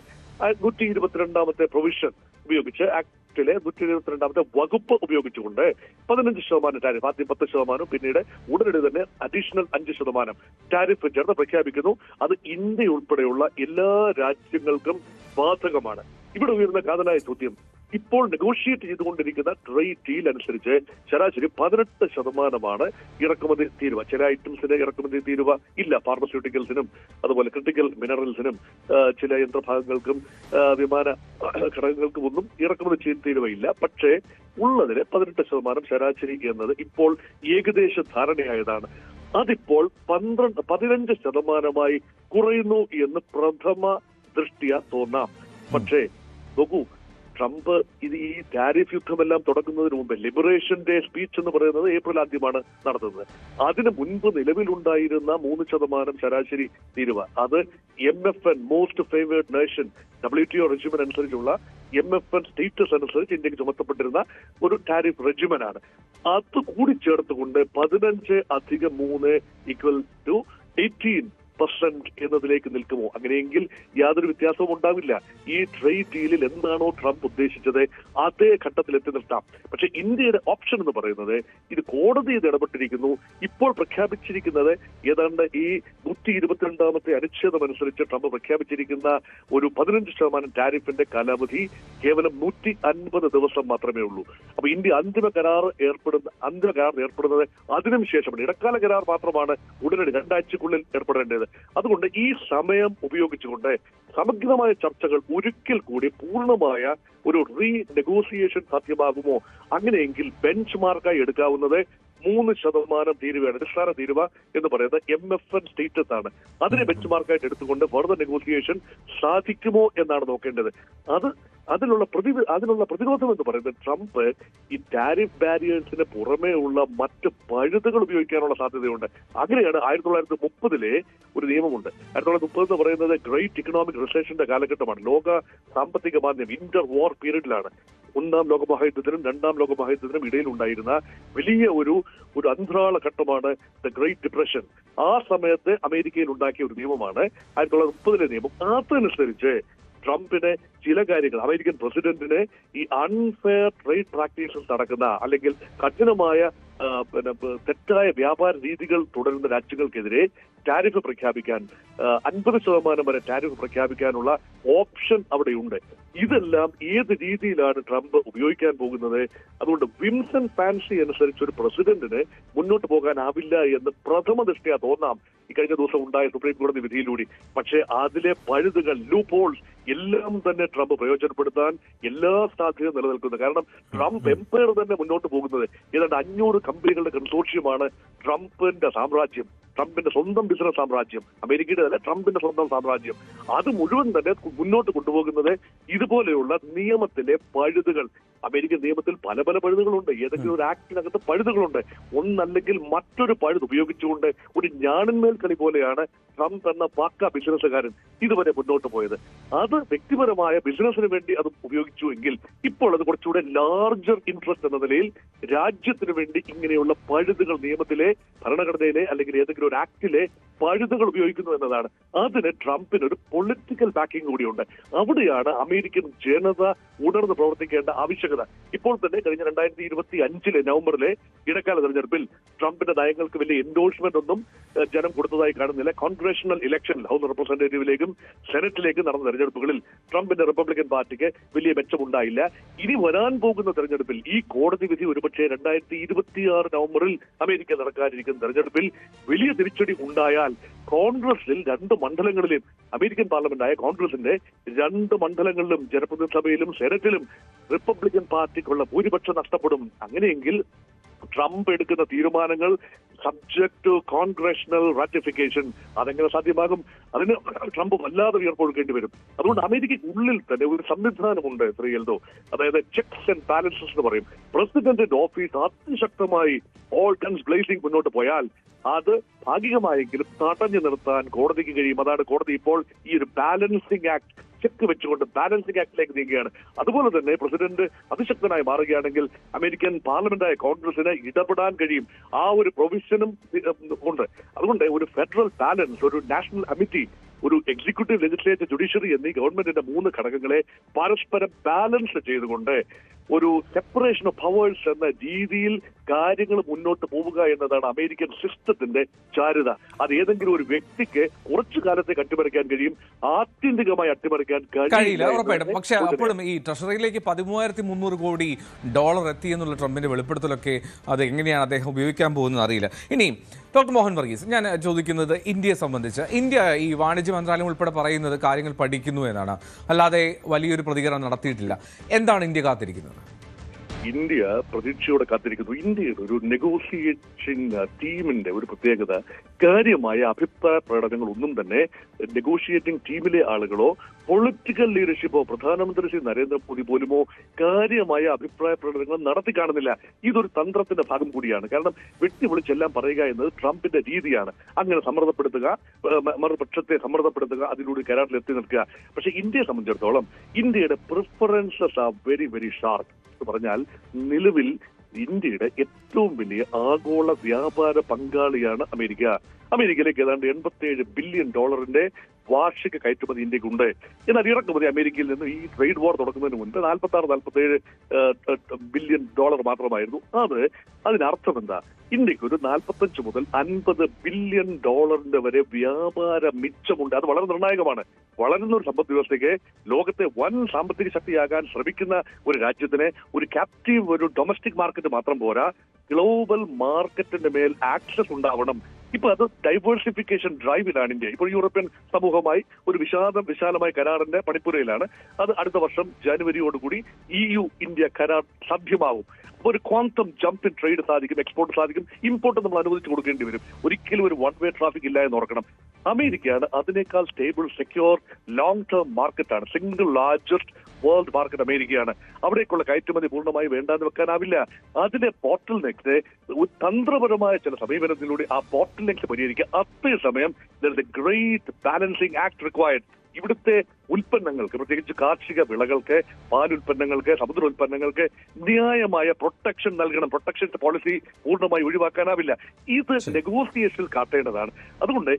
122ാമത്തെ പ്രൊവിഷൻ ഉപയോഗിച്ച് ആക്ടിലെ 122ാമത്തെ വകുപ്പ് ഉപയോഗിച്ചുകൊണ്ട് 15% ടാരിഫ്, ആദ്യം 10%, പിന്നീട് ഉടനടി തന്നെ അഡീഷണൽ 5% ടാരിഫ് ചേർത്ത് പ്രഖ്യാപിക്കുന്നു. അത് ഇന്ത്യ ഉൾപ്പെടെയുള്ള എല്ലാ രാജ്യങ്ങൾക്കും ബാധകമാണ്. ഇവിടെ ഉയർന്ന കാതലായ ചോദ്യം, ഇപ്പോൾ നെഗോഷിയേറ്റ് ചെയ്തുകൊണ്ടിരിക്കുന്ന ട്രേഡ് ഡീൽ അനുസരിച്ച് ശരാശരി 18% ഇറക്കുമതി തീരുവ. ചില ഐറ്റംസിന് ഇറക്കുമതി തീരുവ ഇല്ല, ഫാർമസ്യൂട്ടിക്കൽസിനും അതുപോലെ ക്രിട്ടിക്കൽ മിനറൽസിനും ചില യന്ത്രഭാഗങ്ങൾക്കും വിമാന ഘടകങ്ങൾക്കും ഒന്നും ഇറക്കുമതി തീരുവയില്ല. പക്ഷേ ഉള്ളതിന് 18% ശരാശരി എന്നത് ഇപ്പോൾ ഏകദേശ ധാരണയായതാണ്. അതിപ്പോൾ 15% കുറയുന്നു എന്ന് പ്രഥമ ദൃഷ്ടിയ തോന്നാം. പക്ഷേ നോക്കൂ, ട്രംപ് ഈ ടാരിഫ് യുദ്ധമെല്ലാം തുടങ്ങുന്നതിന് മുമ്പ് ലിബറേഷൻ ഡേ സ്പീച്ച് എന്ന് പറയുന്നത് ഏപ്രിൽ ആദ്യമാണ് നടത്തുന്നത്. അതിന് മുൻപ് നിലവിലുണ്ടായിരുന്ന 3% ശരാശരി തീരുവ, അത് MFN most favoured nation WTO റെജിമൻ അനുസരിച്ചുള്ള MFN സ്റ്റേറ്റസ് അനുസരിച്ച് ഇന്ത്യക്ക് ചുമത്തപ്പെട്ടിരുന്ന ഒരു ടാരിഫ് റെജിമനാണ്. അത് കൂടി ചേർത്തുകൊണ്ട് 15 + 3 = 18% എന്നതിലേക്ക് നിൽക്കുമോ? അങ്ങനെയെങ്കിൽ യാതൊരു വ്യത്യാസവും ഉണ്ടാവില്ല. ഈ ട്രേഡ് ഡീലിൽ എന്താണോ ട്രംപ് ഉദ്ദേശിച്ചത് അതേ ഘട്ടത്തിൽ എത്തി നിർത്താം. പക്ഷെ ഇന്ത്യയുടെ ഓപ്ഷൻ എന്ന് പറയുന്നത് ഇത് കോടതിയിൽ ഇടപെട്ടിരിക്കുന്നു. ഇപ്പോൾ പ്രഖ്യാപിച്ചിരിക്കുന്നത് ഏതാണ്ട് ഈ 122ാമത്തെ അനുച്ഛേദം അനുസരിച്ച് ട്രംപ് പ്രഖ്യാപിച്ചിരിക്കുന്ന ഒരു 15% ടാരിഫിന്റെ കാലാവധി കേവലം 150 ദിവസം മാത്രമേ ഉള്ളൂ. അപ്പൊ ഇന്ത്യ അന്തിമ കരാർ ഏർപ്പെടുന്നത് അതിനും ശേഷമാണ്. ഇടക്കാല കരാർ മാത്രമാണ് ഉടനടി 2 ആഴ്ചക്കുള്ളിൽ ഏർപ്പെടേണ്ടത്. അതുകൊണ്ട് ഈ സമയം ഉപയോഗിച്ചുകൊണ്ട് സമഗ്രമായ ചർച്ചകൾ ഒരിക്കൽ കൂടി പൂർണ്ണമായ ഒരു നെഗോസിയേഷൻ സാധ്യമാകുമോ? അങ്ങനെയെങ്കിൽ ബെഞ്ച് മാർക്കായി എടുക്കാവുന്നത് 3% തീരുവയാണ്. അടിസ്ഥാന തീരുവ എന്ന് പറയുന്നത് MFN സ്റ്റേറ്റസ് ആണ്. അതിനെ ബെഞ്ച് മാർക്കായിട്ട് എടുത്തുകൊണ്ട് ഫർദർ നെഗോസിയേഷൻ സാധിക്കുമോ എന്നാണ് നോക്കേണ്ടത്. അതിനുള്ള പ്രതിരോധം എന്ന് പറയുന്നത് ട്രംപ് ഈ ടാരിഫ് ബാരിയേഴ്സിന് പുറമേ ഉള്ള മറ്റ് പഴുതുകൾ ഉപയോഗിക്കാനുള്ള സാധ്യതയുണ്ട്. അങ്ങനെയാണ് 1930 ഒരു നിയമമുണ്ട്. 1930 എന്ന് പറയുന്നത് ഗ്രേറ്റ് ഇക്കണോമിക് റിസഷന്റെ കാലഘട്ടമാണ്. ലോക സാമ്പത്തിക മാന്ദ്യം ഇന്റർ വാർ പീരീഡിലാണ്. 1ാം ലോകമഹായുദ്ധത്തിനും 2ാം ലോകമഹായുദ്ധത്തിനും ഇടയിൽ ഉണ്ടായിരുന്ന വലിയ ഒരു അന്ത്രാള ഘട്ടമാണ് ദ ഗ്രേറ്റ് ഡിപ്രഷൻ. ആ സമയത്ത് അമേരിക്കയിൽ ഉണ്ടാക്കിയ ഒരു നിയമമാണ് 1930 നിയമം. അതനുസരിച്ച് ട്രംപിന് ചില കാര്യങ്ങൾ, അമേരിക്കൻ പ്രസിഡന്റിന് ഈ അൺഫെയർ ട്രേഡ് പ്രാക്ടീസസ് നടക്കുന്ന അല്ലെങ്കിൽ കഠിനമായ തെറ്റായ വ്യാപാര രീതികൾ തുടരുന്ന രാജ്യങ്ങൾക്കെതിരെ ടാരിഫ് പ്രഖ്യാപിക്കാൻ 50% വരെ ടാരിഫ് പ്രഖ്യാപിക്കാനുള്ള ഓപ്ഷൻ അവിടെയുണ്ട്. ഇതെല്ലാം ഏത് രീതിയിലാണ് ട്രംപ് ഉപയോഗിക്കാൻ പോകുന്നത്? അതുകൊണ്ട് വിംസൺ ഫാൻസി അനുസരിച്ച് ഒരു പ്രസിഡന്റിന് മുന്നോട്ട് പോകാനാവില്ല എന്ന് പ്രഥമ ദൃഷ്ട്യാ തോന്നാം ഈ കഴിഞ്ഞ ദിവസം ഉണ്ടായ സുപ്രീം കോടതി വിധിയിലൂടെ. പക്ഷേ അതിലെ പഴുതുകൾ, ലൂപ്പ് ഹോൾസ് എല്ലാം തന്നെ ട്രംപ് പ്രയോജനപ്പെടുത്താൻ എല്ലാ സാധ്യതയും നിലനിൽക്കുന്നത്. കാരണം ട്രംപ് എംപയർ തന്നെ മുന്നോട്ട് പോകുന്നത് ഏതാണ്ട് 500 കമ്പനികളുടെ കൺസോർഷ്യമാണ് ട്രംപിന്റെ സാമ്രാജ്യം, ട്രംപിന്റെ സ്വന്തം ബിസിനസ് സാമ്രാജ്യം, അമേരിക്കയുടെ അല്ല ട്രംപിന്റെ സ്വന്തം സാമ്രാജ്യം. അത് മുഴുവൻ തന്നെ മുന്നോട്ട് കൊണ്ടുപോകുന്നത് ഇതുപോലെയുള്ള നിയമത്തിലെ പഴുതുകൾ. അമേരിക്കൻ നിയമത്തിൽ പല പഴുതുകളുണ്ട്. ഏതെങ്കിലും ഒരു ആക്ടിനകത്ത് പഴുതുകളുണ്ട്. ഒന്നല്ലെങ്കിൽ മറ്റൊരു പഴുത് ഉപയോഗിച്ചുകൊണ്ട് ഒരു ഞാണിന്മേൽ കളി പോലെയാണ് ട്രംപ് എന്ന പാക്ക ബിസിനസ്സുകാരൻ ഇതുവരെ മുന്നോട്ട് പോയത്. അത് വ്യക്തിപരമായ ബിസിനസിന് വേണ്ടി അത് ഉപയോഗിച്ചു എങ്കിൽ ഇപ്പോൾ അത് കുറച്ചുകൂടെ ലാർജർ ഇൻട്രസ്റ്റ് എന്ന നിലയിൽ രാജ്യത്തിന് വേണ്ടി ഇങ്ങനെയുള്ള പഴുതുകൾ നിയമത്തിലെ, ഭരണഘടനയിലെ അല്ലെങ്കിൽ ഏതെങ്കിലും ഒരു ആക്ടിലെ പഴുതുകൾ ഉപയോഗിക്കുന്നു എന്നതാണ്. അതിന് ട്രംപിന് ഒരു പൊളിറ്റിക്കൽ ബാക്കിംഗ് കൂടിയുണ്ട്. അവിടെയാണ് അമേരിക്കൻ ജനത ഉണർന്ന് പ്രവർത്തിക്കേണ്ട ആവശ്യകത. ഇപ്പോൾ തന്നെ കഴിഞ്ഞ 2025 നവംബറിലെ ഇടക്കാല തെരഞ്ഞെടുപ്പിൽ ട്രംപിന്റെ നയങ്ങൾക്ക് വലിയ എൻഡോഴ്സ്മെന്റ് ഒന്നും ജനം കൊടുത്തതായി കാണുന്നില്ല. കോൺഗ്രഷണൽ ഇലക്ഷനിൽ ഹൗസ് റെപ്രസെന്റേറ്റീവിലേക്കും സെനറ്റിലേക്കും നടന്ന തെരഞ്ഞെടുപ്പുകളിൽ ട്രംപിന്റെ റിപ്പബ്ലിക്കൻ പാർട്ടിക്ക് വലിയ മെച്ചമുണ്ടായില്ല. ഇനി വരാൻ പോകുന്ന തെരഞ്ഞെടുപ്പിൽ ഈ കോടതി വിധി ഒരുപക്ഷെ 2026 നവംബറിൽ അമേരിക്ക നടക്കാനിരിക്കുന്ന തെരഞ്ഞെടുപ്പിൽ വലിയ തിരിച്ചടി ഉണ്ടായാൽ കോൺഗ്രസിൽ 2 മണ്ഡലങ്ങളിലും, അമേരിക്കൻ പാർലമെന്റായ കോൺഗ്രസിന്റെ 2 മണ്ഡലങ്ങളിലും ജനപ്രതിനിധി സഭയിലും സെനറ്റിലും റിപ്പബ്ലിക്കൻ പാർട്ടിക്കുള്ള ഭൂരിപക്ഷം നഷ്ടപ്പെടും. അങ്ങനെയെങ്കിൽ ട്രംപ് എടുക്കുന്ന തീരുമാനങ്ങൾ സബ്ജക്ട് ടു കോൺഗ്രഷണൽ റാറ്റിഫിക്കേഷൻ. അതെങ്ങനെ സാധ്യമാകും? അതിന് ട്രംപ് വല്ലാതെ വിയർപ്പൊഴുക്കേണ്ടി വരും. അതുകൊണ്ട് അമേരിക്കയ്ക്ക് ഉള്ളിൽ തന്നെ ഒരു സംവിധാനമുണ്ട് ശ്രീയൽദോ, അതായത് ചെക്സ് ആൻഡ് ബാലൻസസ് എന്ന് പറയും. പ്രസിഡന്റിന്റെ ഓഫീസ് അതിശക്തമായി ഓൾ ഗൺസ് ബ്ലേസിംഗ് മുന്നോട്ട് പോയാൽ അത് ഭാഗികമായെങ്കിലും തടഞ്ഞു നിർത്താൻ കോടതിക്ക് കഴിയും. അതാണ് കോടതി ഇപ്പോൾ ഈ ഒരു ബാലൻസിംഗ് ആക്ട് ചെക്ക് വെച്ചുകൊണ്ട് ബാലൻസിംഗ് ആക്ടിലേക്ക് നീങ്ങുകയാണ്. അതുപോലെ തന്നെ പ്രസിഡന്റ് അതിശക്തനായി മാറുകയാണെങ്കിൽ അമേരിക്കൻ പാർലമെന്റായ കോൺഗ്രസിന് ഇടപെടാൻ കഴിയും. ആ ഒരു പ്രൊവിഷനും ഉണ്ട്. അതുകൊണ്ട് ഒരു ഫെഡറൽ ബാലൻസ്, ഒരു നാഷണൽ അമിറ്റി, ഒരു എക്സിക്യൂട്ടീവ്, ലെജിസ്ലേറ്റീവ്, ജുഡീഷ്യറി എന്നീ ഗവൺമെന്റിന്റെ 3 ഘടകങ്ങളെ പരസ്പരം ബാലൻസ് ചെയ്തുകൊണ്ട് ഒരു സെപ്പറേഷൻ ഓഫ് പവേഴ്സ് എന്ന രീതിയിൽ കാര്യങ്ങൾ മുന്നോട്ട് പോവുക എന്നതാണ് അമേരിക്കൻ സിസ്റ്റത്തിന്റെ ചാരുത. അത് ഏതെങ്കിലും ഒരു വ്യക്തിക്ക് കുറച്ചു കാലത്തേക്ക് അട്ടിമറിക്കാൻ കഴിയും, ആത്യന്തികമായി അട്ടിമറിക്കാൻ കഴിയില്ല, ഉറപ്പായിട്ടും. പക്ഷെ അപ്പോഴും ഈ ട്രഷറിയിലേക്ക് 13,300 കോടി ഡോളർ എത്തി എന്നുള്ള ട്രംപിന്റെ വെളിപ്പെടുത്തലൊക്കെ അത് എങ്ങനെയാണ് അദ്ദേഹം ഉപയോഗിക്കാൻ പോകുന്നത് അറിയില്ല. ഇനി ഡോക്ടർ മോഹൻ വർഗീസ്, ഞാൻ ചോദിക്കുന്നത് ഇന്ത്യയെ സംബന്ധിച്ച്. ഇന്ത്യ ഈ വാണിജ്യ മന്ത്രാലയം ഉൾപ്പെടെ പറയുന്നത് കാര്യങ്ങൾ പഠിക്കുന്നു എന്നാണ്, അല്ലാതെ വലിയൊരു പ്രതികരണം നടത്തിയിട്ടില്ല. എന്താണ് ഇന്ത്യ കാത്തിരിക്കുന്നത്? ഇന്ത്യ പ്രതീക്ഷയോടെ കാത്തിരിക്കുന്നു. ഇന്ത്യയുടെ ഒരു നെഗോഷിയേഷൻ ടീമിന്റെ ഒരു പ്രത്യേകത, കാര്യമായ അഭിപ്രായ പ്രകടനങ്ങൾ ഒന്നും തന്നെ നെഗോഷിയേറ്റിംഗ് ടീമിലെ ആളുകളോ പൊളിറ്റിക്കൽ ലീഡർഷിപ്പോ പ്രധാനമന്ത്രി ശ്രീ നരേന്ദ്രമോദി പോലുമോ കാര്യമായ അഭിപ്രായ പ്രകടനങ്ങൾ നടത്തി കാണുന്നില്ല. ഇതൊരു തന്ത്രത്തിന്റെ ഭാഗം കൂടിയാണ്. കാരണം വെട്ടി വിളിച്ചെല്ലാം പറയുക എന്നത് ട്രംപിന്റെ രീതിയാണ്. അങ്ങനെ സമ്മർദ്ദപ്പെടുത്തുക, മറുപക്ഷത്തെ സമ്മർദ്ദപ്പെടുത്തുക, അതിലൂടെ കരാറിൽ എത്തി നിൽക്കുക. പക്ഷെ ഇന്ത്യയെ സംബന്ധിച്ചിടത്തോളം ഇന്ത്യയുടെ preferences are very very sharp. എന്ന് പറഞ്ഞാൽ നിലവിൽ ഇന്ത്യയുടെ ഏറ്റവും വലിയ ആഗോള വ്യാപാര പങ്കാളിയാണ് അമേരിക്ക. അമേരിക്കയിലേക്ക് ഏതാണ്ട് $87 ബില്യൺ വാർഷിക കയറ്റുമതി ഇന്ത്യക്കുണ്ട്. എന്നാൽ ഇറക്കുമതി അമേരിക്കയിൽ നിന്ന് ഈ ട്രേഡ് വാർ തുടങ്ങുന്നതിന് മുൻപ് 46-47 ബില്യൺ ഡോളർ മാത്രമായിരുന്നു. അതിനർത്ഥം എന്താ? ഇന്ത്യക്ക് ഒരു 45 മുതൽ 50 ബില്യൺ ഡോളറിന്റെ വരെ വ്യാപാര മിച്ചമുണ്ട്. അത് വളരെ നിർണായകമാണ്. വളരുന്ന ഒരു സമ്പദ് വ്യവസ്ഥയ്ക്ക്, ലോകത്തെ വൻ സാമ്പത്തിക ശക്തിയാകാൻ ശ്രമിക്കുന്ന ഒരു രാജ്യത്തിന് ഒരു ക്യാപ്റ്റീവ്, ഒരു ഡൊമസ്റ്റിക് മാർക്കറ്റ് മാത്രം പോരാ, ഗ്ലോബൽ മാർക്കറ്റിന്റെ മേൽ ആക്സസ് ഉണ്ടാവണം. ഇപ്പൊ അത് ഡൈവേഴ്സിഫിക്കേഷൻ ഡ്രൈവിലാണ് ഇന്ത്യ. ഇപ്പോൾ യൂറോപ്യൻ സമൂഹമായി ഒരു വിശാലമായ കരാറിന്റെ പണിപ്പുരയിലാണ്. അത് അടുത്ത വർഷം ജനുവരിയോടുകൂടി EU ഇന്ത്യ കരാർ സാധ്യമാവും. അപ്പോൾ ഒരു ക്വാന്തം ജംപ് ഇൻ ട്രേഡ് സാധിക്കും, എക്സ്പോർട്ട് സാധിക്കും, ഇമ്പോർട്ട് നമ്മൾ അനുവദിച്ചു കൊടുക്കേണ്ടി വരും. ഒരിക്കലും ഒരു വൺ വേ ട്രാഫിക് ഇല്ല എന്ന് ഓർക്കണം. അമേരിക്കയാണ് അതിനേക്കാൾ സ്റ്റേബിൾ, സെക്യൂർ, ലോങ് ടേം മാർക്കറ്റാണ്. സിംഗിൾ ലാർജസ്റ്റ് വേൾഡ് മാർക്കറ്റ് അമേരിക്കയാണ്. അവിടേക്കുള്ള കയറ്റുമതി പൂർണ്ണമായി വേണ്ടാന്ന് വെക്കാനാവില്ല. അതിലെ ബോട്ടിൽ നെക്സ് തന്ത്രപരമായ ചില സമീപനത്തിലൂടെ ആ ബോട്ടിൽ നെക്സ് പരിഹരിക്കുക. അതേസമയം ഗ്രേറ്റ് ബാലൻസിംഗ് ആക്ട് റിക്വയർഡ്. ഇവിടുത്തെ ഉൽപ്പന്നങ്ങൾക്ക്, പ്രത്യേകിച്ച് കാർഷിക വിളകൾക്ക്, പാലുൽപ്പന്നങ്ങൾക്ക്, സമുദ്രോൽപ്പന്നങ്ങൾക്ക് ന്യായമായ പ്രൊട്ടക്ഷൻ നൽകണം. പ്രൊട്ടക്ഷൻ പോളിസി പൂർണ്ണമായി ഒഴിവാക്കാനാവില്ല. ഇത് നെഗോസിയേഷനിൽ കാട്ടേണ്ടതാണ്. അതുകൊണ്ട്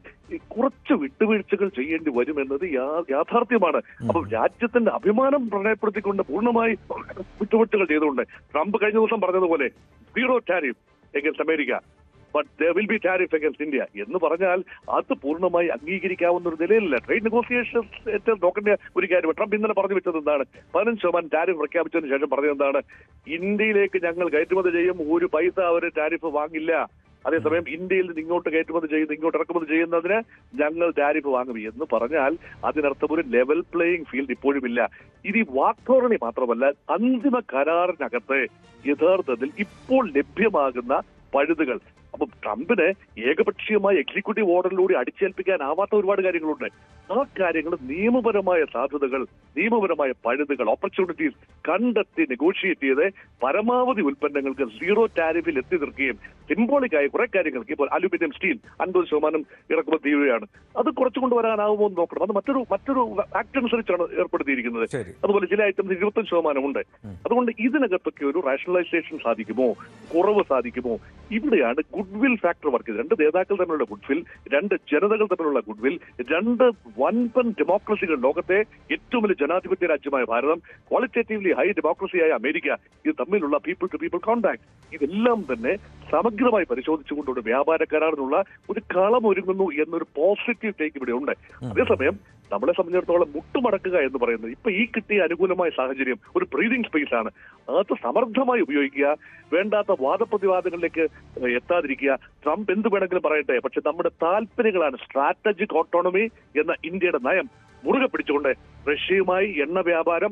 കുറച്ച് വിട്ടുവീഴ്ചകൾ ചെയ്യേണ്ടി വരുമെന്നത് യാഥാർത്ഥ്യമാണ്. അപ്പൊ രാജ്യത്തിന്റെ അഭിമാനം പ്രണയപ്പെടുത്തിക്കൊണ്ട് പൂർണ്ണമായി വിട്ടുവീഴ്ചകൾ ചെയ്തുകൊണ്ട് ട്രംപ് കഴിഞ്ഞ ദിവസം പറഞ്ഞതുപോലെ 0 tariff against America, but there will be tariff against India എന്ന് പറഞ്ഞാൽ അത് പൂർണ്ണമായി അംഗീകരിക്കാവുന്ന ഒരു നിലയിലല്ല. ട്രേഡ് നെഗോസിയേഷൻസ് നോക്കേണ്ട ഒരു കാര്യം. ട്രംപ് ഇന്നലെ പറഞ്ഞു വെച്ചത് എന്താണ്? 15% ടാരിഫ് പ്രഖ്യാപിച്ചതിന് ശേഷം പറഞ്ഞത് എന്താണ്? ഇന്ത്യയിലേക്ക് ഞങ്ങൾ കയറ്റുമതി ചെയ്യും, ഒരു പൈസ അവർ ടാരിഫ് വാങ്ങില്ല. അതേസമയം ഇന്ത്യയിൽ നിന്ന് ഇങ്ങോട്ട് കയറ്റുമതി ചെയ്യുന്ന, ഇങ്ങോട്ട് ഇറക്കുമതി ചെയ്യുന്നതിന് ഞങ്ങൾ ടാരിഫ് വാങ്ങും എന്ന് പറഞ്ഞാൽ അതിനർത്ഥം ഒരു ലെവൽ പ്ലേയിങ് ഫീൽഡ് ഇപ്പോഴും ഇല്ല. ഇത് ഈ വാക്ധോരണി മാത്രമല്ല, അന്തിമ കരാറിനകത്ത് യഥാർത്ഥത്തിൽ ഇപ്പോൾ ലഭ്യമാകുന്ന പഴുതുകൾ. അപ്പൊ ട്രംപിന് ഏകപക്ഷീയമായ എക്സിക്യൂട്ടീവ് ഓർഡറിലൂടെ അടിച്ചേൽപ്പിക്കാനാവാത്ത ഒരുപാട് കാര്യങ്ങളുണ്ട്. ആ കാര്യങ്ങൾ നിയമപരമായ സാധ്യതകൾ, നിയമപരമായ പഴുതുകൾ, ഓപ്പർച്യൂണിറ്റീസ് കണ്ടെത്തി നെഗോഷിയേറ്റ് ചെയ്ത് പരമാവധി ഉൽപ്പന്നങ്ങൾക്ക് 0 ടാരിഫിൽ എത്തി നിൽക്കുകയും സിംബോളിക്കായ കുറെ കാര്യങ്ങൾക്ക്, ഇപ്പോൾ അലുമിനിയം, സ്റ്റീൽ 50% ഇറക്കുമതി ചെയ്യുകയാണ്. അത് കുറച്ചു കൊണ്ടുവരാനാവുമോ എന്ന് നോക്കണം. അത് മറ്റൊരു ആക്ട് അനുസരിച്ചാണ് ഏർപ്പെടുത്തിയിരിക്കുന്നത്. അതുപോലെ ചില ഐറ്റംസ് 25% ഉണ്ട്. അതുകൊണ്ട് ഇതിനകത്തൊക്കെ ഒരു റാഷണലൈസേഷൻ സാധിക്കുമോ, കുറവ് സാധിക്കുമോ? ഇവിടെയാണ് ഗുഡ്വിൽ ഫാക്ടർ വർക്ക് ചെയ്തത്. 2 നേതാക്കൾ തമ്മിലുള്ള ഗുഡ്വിൽ, 2 ജനതകൾ തമ്മിലുള്ള ഗുഡ്വിൽ, 2 വൻപൻ ഡെമോക്രസികൾ, ലോകത്തെ ഏറ്റവും വലിയ ജനാധിപത്യ രാജ്യമായ ഭാരതം, ക്വാളിറ്റേറ്റീവ്ലി ഹൈ ഡെമോക്രസിയായ അമേരിക്ക, ഇത് തമ്മിലുള്ള പീപ്പിൾ ടു പീപ്പിൾ കോൺടാക്ട്, ഇതെല്ലാം തന്നെ സമഗ്രമായി പരിശോധിച്ചുകൊണ്ടുള്ള വ്യാപാര കരാറിനുള്ള ഒരു കളം ഒരുങ്ങുന്നു എന്നൊരു പോസിറ്റീവ് ടേക്ക് ഇവിടെ ഉണ്ട്. അതേസമയം നമ്മളെ സംബന്ധിച്ചിടത്തോളം മുട്ടുമടക്കുക എന്ന് പറയുന്നത് ഇപ്പൊ ഈ കിട്ടിയ അനുകൂലമായ സാഹചര്യം ഒരു ബ്രീതിങ് സ്പേസ് ആണ്. അത് സമർത്ഥമായി ഉപയോഗിക്കുക, വേണ്ടാത്ത വാദപ്രതിവാദങ്ങളിലേക്ക് എത്താതിരിക്കുക. ട്രംപ് എന്ത് വേണമെങ്കിലും പറയട്ടെ, പക്ഷെ നമ്മുടെ താല്പര്യങ്ങളാണ് സ്ട്രാറ്റജിക് ഓട്ടോണമി എന്ന ഇന്ത്യയുടെ നയം മുറുകെ പിടിച്ചുകൊണ്ട് റഷ്യയുമായി എണ്ണ വ്യാപാരം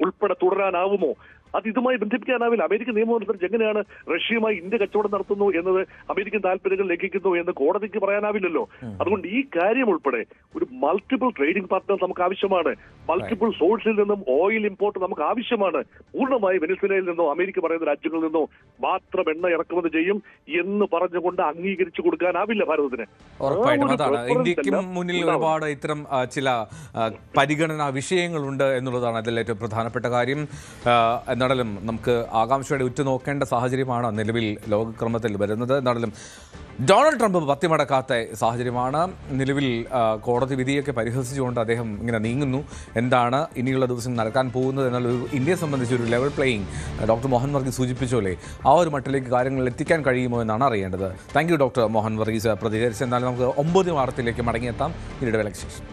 ഉൾപ്പെടെ തുടരാനാവുമോ? അത് ഇതുമായി ബന്ധിപ്പിക്കാനാവില്ല. അമേരിക്കൻ നിയമം അനുസരിച്ച് എങ്ങനെയാണ് റഷ്യയുമായി ഇന്ത്യ കച്ചവടം നടത്തുന്നു എന്നത് അമേരിക്കൻ താല്പര്യങ്ങൾ ലംഘിക്കുന്നു എന്ന് കോടതിക്ക് പറയാനാവില്ലല്ലോ. അതുകൊണ്ട് ഈ കാര്യം ഉൾപ്പെടെ ഒരു മൾട്ടിപ്പിൾ ട്രേഡിംഗ് പാർട്ട്നർ നമുക്ക് ആവശ്യമാണ്. മൾട്ടിപ്പിൾ സോഴ്സിൽ നിന്നും ഓയിൽ ഇമ്പോർട്ട് നമുക്ക് ആവശ്യമാണ്. പൂർണ്ണമായി വെനിസ്വേലയിൽ നിന്നോ അമേരിക്ക പറയുന്ന രാജ്യങ്ങളിൽ നിന്നോ മാത്രം എണ്ണ ഇറക്കുമതി ചെയ്യും എന്ന് പറഞ്ഞുകൊണ്ട് അംഗീകരിച്ചു കൊടുക്കാനാവില്ല ഭാരതത്തിന്. ഉറപ്പായിട്ടും അതാണ് ഇന്ത്യക്കും മുന്നിൽ ഒരുപാട് ഇത്തരം ചില പരിഗണനാ വിഷയങ്ങളുണ്ട് എന്നുള്ളതാണ് അതിൽ ഏറ്റവും പ്രധാനപ്പെട്ട കാര്യം. എന്നാലും നമുക്ക് ആകാംക്ഷയോടെ ഉറ്റുനോക്കേണ്ട സാഹചര്യമാണ് നിലവിൽ ലോകക്രമത്തിൽ വരുന്നത്. എന്നാലും ഡൊണാൾഡ് ട്രംപ് പത്തിമടക്കാത്ത സാഹചര്യമാണ് നിലവിൽ. കോടതി വിധിയൊക്കെ പരിഹസിച്ചുകൊണ്ട് അദ്ദേഹം ഇങ്ങനെ നീങ്ങുന്നു. എന്താണ് ഇനിയുള്ള ദിവസം നടക്കാൻ പോകുന്നത് എന്നാൽ ഒരു ഇന്ത്യയെ സംബന്ധിച്ച് ഒരു level playing doctor Mohan Varghese സൂചിപ്പിച്ചോലെ ആ ഒരു മട്ടിലേക്ക് കാര്യങ്ങൾ എത്തിക്കാൻ കഴിയുമോ എന്നാണ് അറിയേണ്ടത്. Thank you doctor Mohan Varghese പ്രതികരിച്ച്. എന്നാലും നമുക്ക് 9 വാർത്തയിലേക്ക് മടങ്ങിയെത്താം ഇടവേളയ്ക്ക് ശേഷം.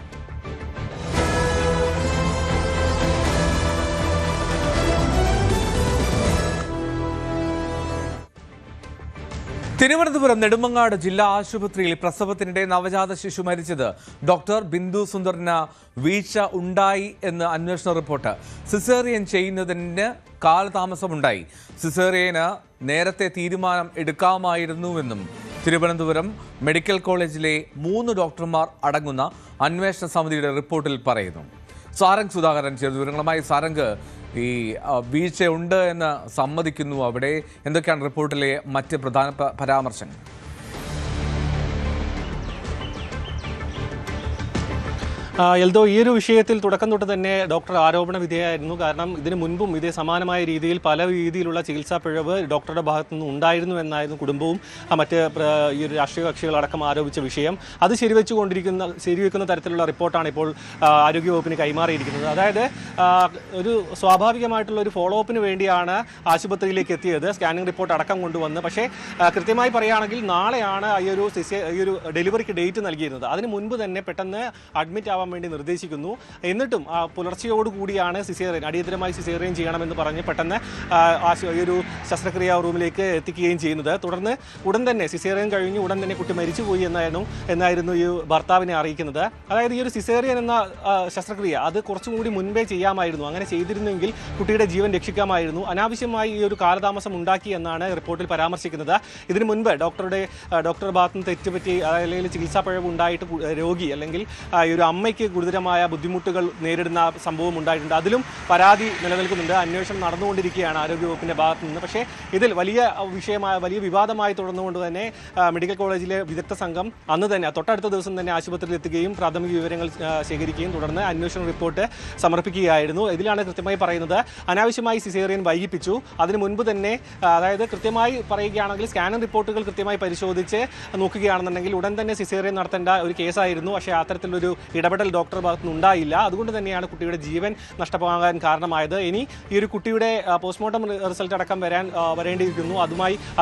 തിരുവനന്തപുരം നെടുമങ്ങാട് ജില്ലാ ആശുപത്രിയിൽ പ്രസവത്തിനിടെ നവജാത ശിശു മരിച്ചത്. ഡോക്ടർ ബിന്ദു സുന്ദറിന് വീഴ്ച ഉണ്ടായി എന്ന് അന്വേഷണ റിപ്പോർട്ട്. സിസേറിയൻ ചെയ്യുന്നതിന് കാലതാമസമുണ്ടായി. സിസേറിയന് നേരത്തെ തീരുമാനം എടുക്കാമായിരുന്നുവെന്നും തിരുവനന്തപുരം മെഡിക്കൽ കോളേജിലെ 3 ഡോക്ടർമാർ അടങ്ങുന്ന അന്വേഷണ സമിതിയുടെ റിപ്പോർട്ടിൽ പറയുന്നു. സാരംഗ് സുധാകരൻ ചേർന്ന വിവരങ്ങളുമായി. സാരംഗ്, ഈ വീഴ്ചയുണ്ട് എന്ന് സമ്മതിക്കുന്നു. അവിടെ എന്തൊക്കെയാണ് റിപ്പോർട്ടിലെ മറ്റ് പ്രധാന പരാമർശങ്ങൾ? എൽദോ, ഈ ഒരു വിഷയത്തിൽ തുടക്കം തൊട്ട് തന്നെ ഡോക്ടർ ആരോപണ വിധേയമായിരുന്നു. കാരണം ഇതിനു മുൻപും ഇതേ സമാനമായ രീതിയിൽ പല രീതിയിലുള്ള ചികിത്സാ പിഴവ് ഡോക്ടറുടെ ഭാഗത്തു നിന്ന് ഉണ്ടായിരുന്നു എന്നായിരുന്നു കുടുംബവും മറ്റ് ഈ ഒരു രാഷ്ട്രീയ കക്ഷികളടക്കം ആരോപിച്ച വിഷയം. അത് ശരിവെക്കുന്ന തരത്തിലുള്ള റിപ്പോർട്ടാണ് ഇപ്പോൾ ആരോഗ്യവകുപ്പിന് കൈമാറിയിരിക്കുന്നത്. അതായത് ഒരു സ്വാഭാവികമായിട്ടുള്ള ഒരു ഫോളോ അപ്പിന് വേണ്ടിയാണ് ആശുപത്രിയിലേക്ക് എത്തിയത്, സ്കാനിംഗ് റിപ്പോർട്ട് അടക്കം കൊണ്ടുവന്ന്. പക്ഷേ കൃത്യമായി പറയുകയാണെങ്കിൽ നാളെയാണ് ഈ ഒരു ഡെലിവറിക്ക് ഡേറ്റ് നൽകിയിരുന്നത്. അതിന് മുൻപ് തന്നെ പെട്ടെന്ന് അഡ്മിറ്റ് ആവാൻ വേണ്ടി നിർദ്ദേശിക്കുന്നു. എന്നിട്ടും പുലർച്ചയോടുകൂടിയാണ് അടിയന്തരമായി സിസേറിയൻ ചെയ്യണമെന്ന് പറഞ്ഞ് പെട്ടെന്ന് ഈ ഒരു ശസ്ത്രക്രിയാ റൂമിലേക്ക് എത്തിക്കുകയും ചെയ്യുന്നത്. തുടർന്ന് ഉടൻ തന്നെ സിസേറിയൻ കഴിഞ്ഞ് ഉടൻ തന്നെ കുട്ടി മരിച്ചുപോയി എന്നായിരുന്നു ഈ ഭർത്താവിനെ അറിയിക്കുന്നത്. അതായത് ഈ ഒരു സിസേറിയൻ എന്ന ശസ്ത്രക്രിയ അത് കുറച്ചും കൂടി മുൻപേ ചെയ്യാമായിരുന്നു. അങ്ങനെ ചെയ്തിരുന്നെങ്കിൽ കുട്ടിയുടെ ജീവൻ രക്ഷിക്കാമായിരുന്നു. അനാവശ്യമായി ഈ ഒരു കാലതാമസം ഉണ്ടാക്കി എന്നാണ് റിപ്പോർട്ടിൽ പരാമർശിക്കുന്നത്. ഇതിനു മുൻപ് ഡോക്ടറുടെ ഭാഗത്ത് നിന്ന് തെറ്റുപറ്റി അല്ലെങ്കിൽ ചികിത്സാ പിഴവ് ഉണ്ടായിട്ട് രോഗി അല്ലെങ്കിൽ ഈ ഒരു അമ്മയ്ക്ക് ഗുരുതരമായ ബുദ്ധിമുട്ടുകൾ നേരിടുന്ന സംഭവം ഉണ്ടായിട്ടുണ്ട്. അതിലും പരാതി നിലനിൽക്കുന്നുണ്ട്. അന്വേഷണം നടന്നുകൊണ്ടിരിക്കുകയാണ് ആരോഗ്യവകുപ്പിന്റെ ഭാഗത്തു നിന്ന്. പക്ഷേ ഇതിൽ വലിയ വിവാദമായി തുടർന്നുകൊണ്ട് തന്നെ മെഡിക്കൽ കോളേജിലെ വിദഗ്ധ സംഘം അന്ന് തന്നെ തൊട്ടടുത്ത ദിവസം തന്നെ ആശുപത്രിയിൽ എത്തുകയും പ്രാഥമിക വിവരങ്ങൾ ശേഖരിക്കുകയും തുടർന്ന് അന്വേഷണ റിപ്പോർട്ട് സമർപ്പിക്കുകയായിരുന്നു. ഇതിലാണ് കൃത്യമായി പറയുന്നത് അനാവശ്യമായി സിസേറിയൻ വൈകിപ്പിച്ചു. അതിന് മുൻപ് തന്നെ അതായത് കൃത്യമായി പറയുകയാണെങ്കിൽ സ്കാനിംഗ് റിപ്പോർട്ടുകൾ കൃത്യമായി പരിശോധിച്ച് നോക്കുകയാണെന്നുണ്ടെങ്കിൽ ഉടൻ തന്നെ സിസേറിയൻ നടത്തേണ്ട ഒരു കേസായിരുന്നു. പക്ഷേ അത്തരത്തിലൊരു ഇടപെടൽ ഡോക്ടർ ഭാഗത്തുനിന്ന് ഉണ്ടായില്ല. അതുകൊണ്ട് തന്നെയാണ് കുട്ടിയുടെ ജീവൻ നഷ്ടമാകാൻ കാരണമായത്. ഇനി ഈ ഒരു കുട്ടിയുടെ പോസ്റ്റ്മോർട്ടം റിസൾട്ട് അടക്കം വരേണ്ടിയിരിക്കുന്നു.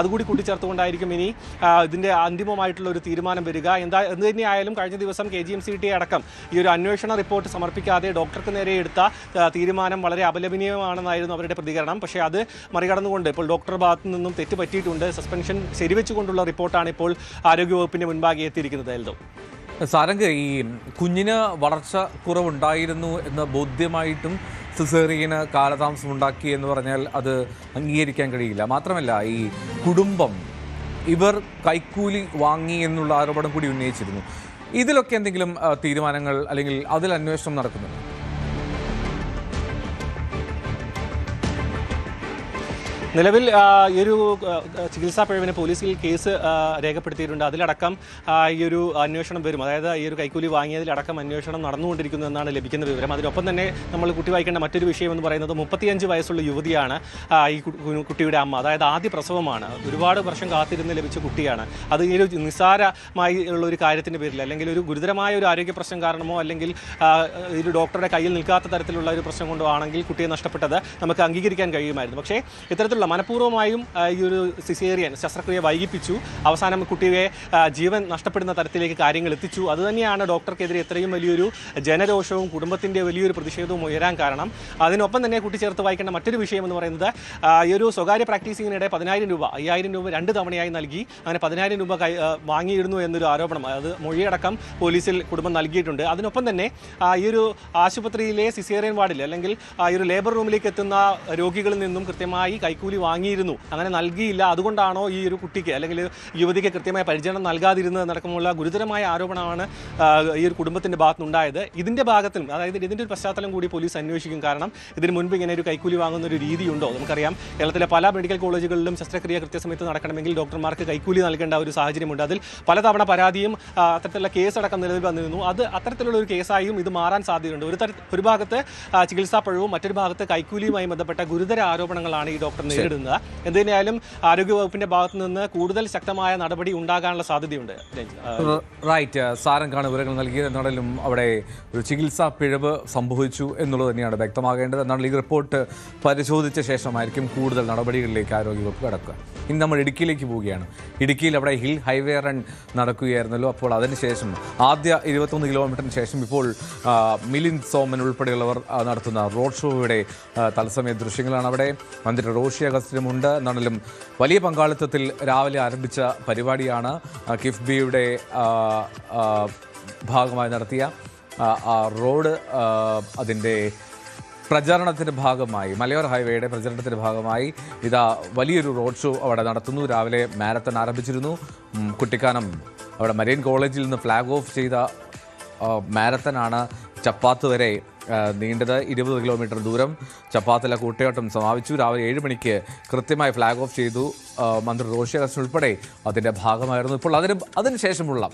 അതുകൂടി കൂട്ടിച്ചേർത്തുകൊണ്ടായിരിക്കും ഇനി ഇതിന്റെ അന്തിമമായിട്ടുള്ള ഒരു തീരുമാനം വരിക. എന്ത് തന്നെയായാലും കഴിഞ്ഞ ദിവസം KGMCT അടക്കം ഈ ഒരു അന്വേഷണ റിപ്പോർട്ട് സമർപ്പിക്കാതെ ഡോക്ടർക്ക് നേരെ എടുത്ത തീരുമാനം വളരെ അപലപനീയമാണെന്നായിരുന്നു അവരുടെ പ്രതികരണം. പക്ഷേ അത് മറികടന്നുകൊണ്ട് ഇപ്പോൾ ഡോക്ടറുടെ ഭാഗത്തു നിന്നും തെറ്റ് പറ്റിയിട്ടുണ്ട്. സസ്പെൻഷൻ ശരിവെച്ചുകൊണ്ടുള്ള റിപ്പോർട്ടാണ് ഇപ്പോൾ ആരോഗ്യവകുപ്പിന്റെ മുൻപാകെ എത്തിയിരിക്കുന്നത്. എൽദോ, സാരംഗ്, ഈ കുഞ്ഞിന് വളർച്ച കുറവുണ്ടായിരുന്നു എന്ന് ബോധ്യമായിട്ടും സിസേറിയന് കാലതാമസം ഉണ്ടാക്കി എന്ന് പറഞ്ഞാൽ അത് അംഗീകരിക്കാൻ കഴിയില്ല. മാത്രമല്ല ഈ കുടുംബം ഇവർ കൈക്കൂലി വാങ്ങി എന്നുള്ള ആരോപണം കൂടി ഉന്നയിച്ചിരുന്നു. ഇതിലൊക്കെ എന്തെങ്കിലും തീരുമാനങ്ങൾ അല്ലെങ്കിൽ അതിൽ അന്വേഷണം നടക്കുന്നുണ്ടോ? നിലവിൽ ഈ ഒരു ചികിത്സാ പിഴവിന് പോലീസിൽ കേസ് രേഖപ്പെടുത്തിയിട്ടുണ്ട്. അതിലടക്കം ഈ ഒരു അന്വേഷണം വരും. അതായത് ഈ ഒരു കൈക്കൂലി വാങ്ങിയതിലടക്കം അന്വേഷണം നടന്നുകൊണ്ടിരിക്കുന്നു എന്നാണ് ലഭിക്കുന്ന വിവരം. അതിനൊപ്പം തന്നെ നമ്മൾ കുട്ടി വായിക്കേണ്ട മറ്റൊരു വിഷയം എന്ന് പറയുന്നത് 35 വയസ്സുള്ള യുവതിയാണ് ഈ കുട്ടിയുടെ അമ്മ. അതായത് ആദ്യ പ്രസവമാണ്. ഒരുപാട് വർഷം കാത്തിരുന്ന് ലഭിച്ച കുട്ടിയാണ്. അത് ഈ ഒരു നിസ്സാരമായി ഉള്ള ഒരു കാര്യത്തിൻ്റെ പേരിൽ അല്ലെങ്കിൽ ഒരു ഗുരുതരമായ ഒരു ആരോഗ്യ പ്രശ്നം കാരണമോ അല്ലെങ്കിൽ ഒരു ഡോക്ടറുടെ കയ്യിൽ നിൽക്കാത്ത തരത്തിലുള്ള ഒരു പ്രശ്നം കൊണ്ടോ ആണെങ്കിൽ കുട്ടിയെ നഷ്ടപ്പെട്ടത് നമുക്ക് അംഗീകരിക്കാൻ കഴിയുമായിരുന്നു. പക്ഷേ ഇത്തരത്തിലുള്ള ഇത്തരത്തിലുള്ള മനഃപൂർവ്വമായും ഈ ഒരു സിസേറിയൻ ശസ്ത്രക്രിയ വൈകിപ്പിച്ചു, അവസാനം കുട്ടിയെ ജീവൻ നഷ്ടപ്പെടുന്ന തരത്തിലേക്ക് കാര്യങ്ങൾ എത്തിച്ചു. അതുതന്നെയാണ് ഡോക്ടർക്കെതിരെ ഇത്രയും വലിയൊരു ജനരോഷവും കുടുംബത്തിൻ്റെ വലിയൊരു പ്രതിഷേധവും ഉയരാൻ കാരണം. അതിനൊപ്പം തന്നെ കൂട്ടിച്ചേർത്ത് വായിക്കേണ്ട മറ്റൊരു വിഷയം എന്ന് പറയുന്നത് ഈ ഒരു സ്വകാര്യ പ്രാക്ടീസിങ്ങിനിടെ 10,000 രൂപ 5,000 രൂപ 2 തവണയായി നൽകി, അങ്ങനെ 10,000 രൂപ വാങ്ങിയിരുന്നു എന്നൊരു ആരോപണം, അത് മൊഴിയടക്കം പോലീസിൽ കുടുംബം നൽകിയിട്ടുണ്ട്. അതിനൊപ്പം തന്നെ ഈ ഒരു ആശുപത്രിയിലെ സിസേറിയൻ വാർഡിൽ അല്ലെങ്കിൽ ഈ ഒരു ലേബർ റൂമിലേക്ക് എത്തുന്ന രോഗികളിൽ നിന്നും കൃത്യമായി കൈക്കൂലി വാങ്ങിയിരുന്നു, അങ്ങനെ നൽകിയില്ല, അതുകൊണ്ടാണോ ഈ ഒരു കുട്ടിക്ക് അല്ലെങ്കിൽ യുവതിക്ക് കൃത്യമായ പരിചരണം നൽകാതിരുന്നത് നടക്കുമുള്ള ഗുരുതരമായ ആരോപണമാണ് ഈ ഒരു കുടുംബത്തിൻ്റെ ഭാഗത്തുനിന്നുണ്ടായത്. ഇതിൻ്റെ ഭാഗത്തും, അതായത് ഇതിൻ്റെ ഒരു പശ്ചാത്തലം കൂടി പോലീസ് അന്വേഷിക്കും. കാരണം ഇതിന് മുൻപ് ഇങ്ങനെ ഒരു കൈക്കൂലി വാങ്ങുന്ന ഒരു രീതിയുണ്ടോ? നമുക്കറിയാം കേരളത്തിലെ പല മെഡിക്കൽ കോളേജുകളിലും ശസ്ത്രക്രിയ കൃത്യസമയത്ത് നടക്കണമെങ്കിൽ ഡോക്ടർമാർക്ക് കൈക്കൂലി നൽകേണ്ട ഒരു സാഹചര്യമുണ്ട്. അതിൽ പലതവണ പരാതിയും അത്തരത്തിലുള്ള കേസടക്കം നിലവിൽ വന്നിരുന്നു. അത് അത്തരത്തിലുള്ള ഒരു കേസായും ഇത് മാറാൻ സാധ്യതയുണ്ട്. ഒരു ഭാഗത്ത് ചികിത്സാ പിഴവും മറ്റൊരു ഭാഗത്ത് കൈക്കൂലിയുമായി ബന്ധപ്പെട്ട ഗുരുതര ആരോപണങ്ങളാണ് ഈ ഡോക്ടർ നേരിടുന്നത്. എന്തിനായാലും ആരോഗ്യവകുപ്പിന്റെ ഭാഗത്തു നിന്ന് കൂടുതൽ ശക്തമായ നടപടി ഉണ്ടാകാനുള്ള സാധ്യതയുണ്ട്. റൈറ്റ്, സാരംഗാണ് വിവരങ്ങൾ നൽകിയത്. എന്നാലും അവിടെ ഒരു ചികിത്സാ പിഴവ് സംഭവിച്ചു എന്നുള്ളത് തന്നെയാണ് വ്യക്തമാകേണ്ടത്. എന്നാൽ ഈ റിപ്പോർട്ട് പരിശോധിച്ച ശേഷമായിരിക്കും കൂടുതൽ നടപടികളിലേക്ക് ആരോഗ്യവകുപ്പ് കടക്കുക. ഇനി നമ്മൾ ഇടുക്കിയിലേക്ക് പോവുകയാണ്. ഇടുക്കിയിൽ അവിടെ ഹിൽ ഹൈവേ റൺ നടക്കുകയായിരുന്നല്ലോ. അപ്പോൾ അതിനുശേഷം ആദ്യ 21 കിലോമീറ്ററിന് ശേഷം ഇപ്പോൾ മിലിന്ദ് സോമൻ ഉൾപ്പെടെയുള്ളവർ നടത്തുന്ന റോഡ് ഷോയുടെ തത്സമയ ദൃശ്യങ്ങളാണ്. അവിടെ മന്ത്രി റോഷി അഗസ്റ്റിനുമുണ്ട്. എന്നാലും വലിയ പങ്കാളിത്തത്തിൽ രാവിലെ ആരംഭിച്ച പരിപാടിയാണ്. കിഫ്ബിയുടെ ഭാഗമായി നടത്തിയ റോഡ് അതിൻ്റെ പ്രചരണത്തിൻ്റെ ഭാഗമായി, മലയോര ഹൈവേയുടെ പ്രചരണത്തിൻ്റെ ഭാഗമായി ഇതാ വലിയൊരു റോഡ് ഷോ അവിടെ നടത്തുന്നു. രാവിലെ മാരത്തൺ ആരംഭിച്ചിരുന്നു. കുട്ടിക്കാനം അവിടെ മരീൻ കോളേജിൽ നിന്ന് ഫ്ലാഗ് ഓഫ് ചെയ്ത മാരത്തനാണ് ചപ്പാത്ത് വരെ നീണ്ടത്. 20 കിലോമീറ്റർ ദൂരം ചപ്പാത്തിലെ കൂട്ടയോട്ടം സമാപിച്ചു. രാവിലെ 7 മണിക്ക് കൃത്യമായി ഫ്ലാഗ് ഓഫ് ചെയ്തു. മന്ത്രി റോഷി അഗസ്റ്റിൻ ഉൾപ്പെടെ അതിൻ്റെ ഭാഗമായിരുന്നു. ഇപ്പോൾ അതിനുശേഷമുള്ള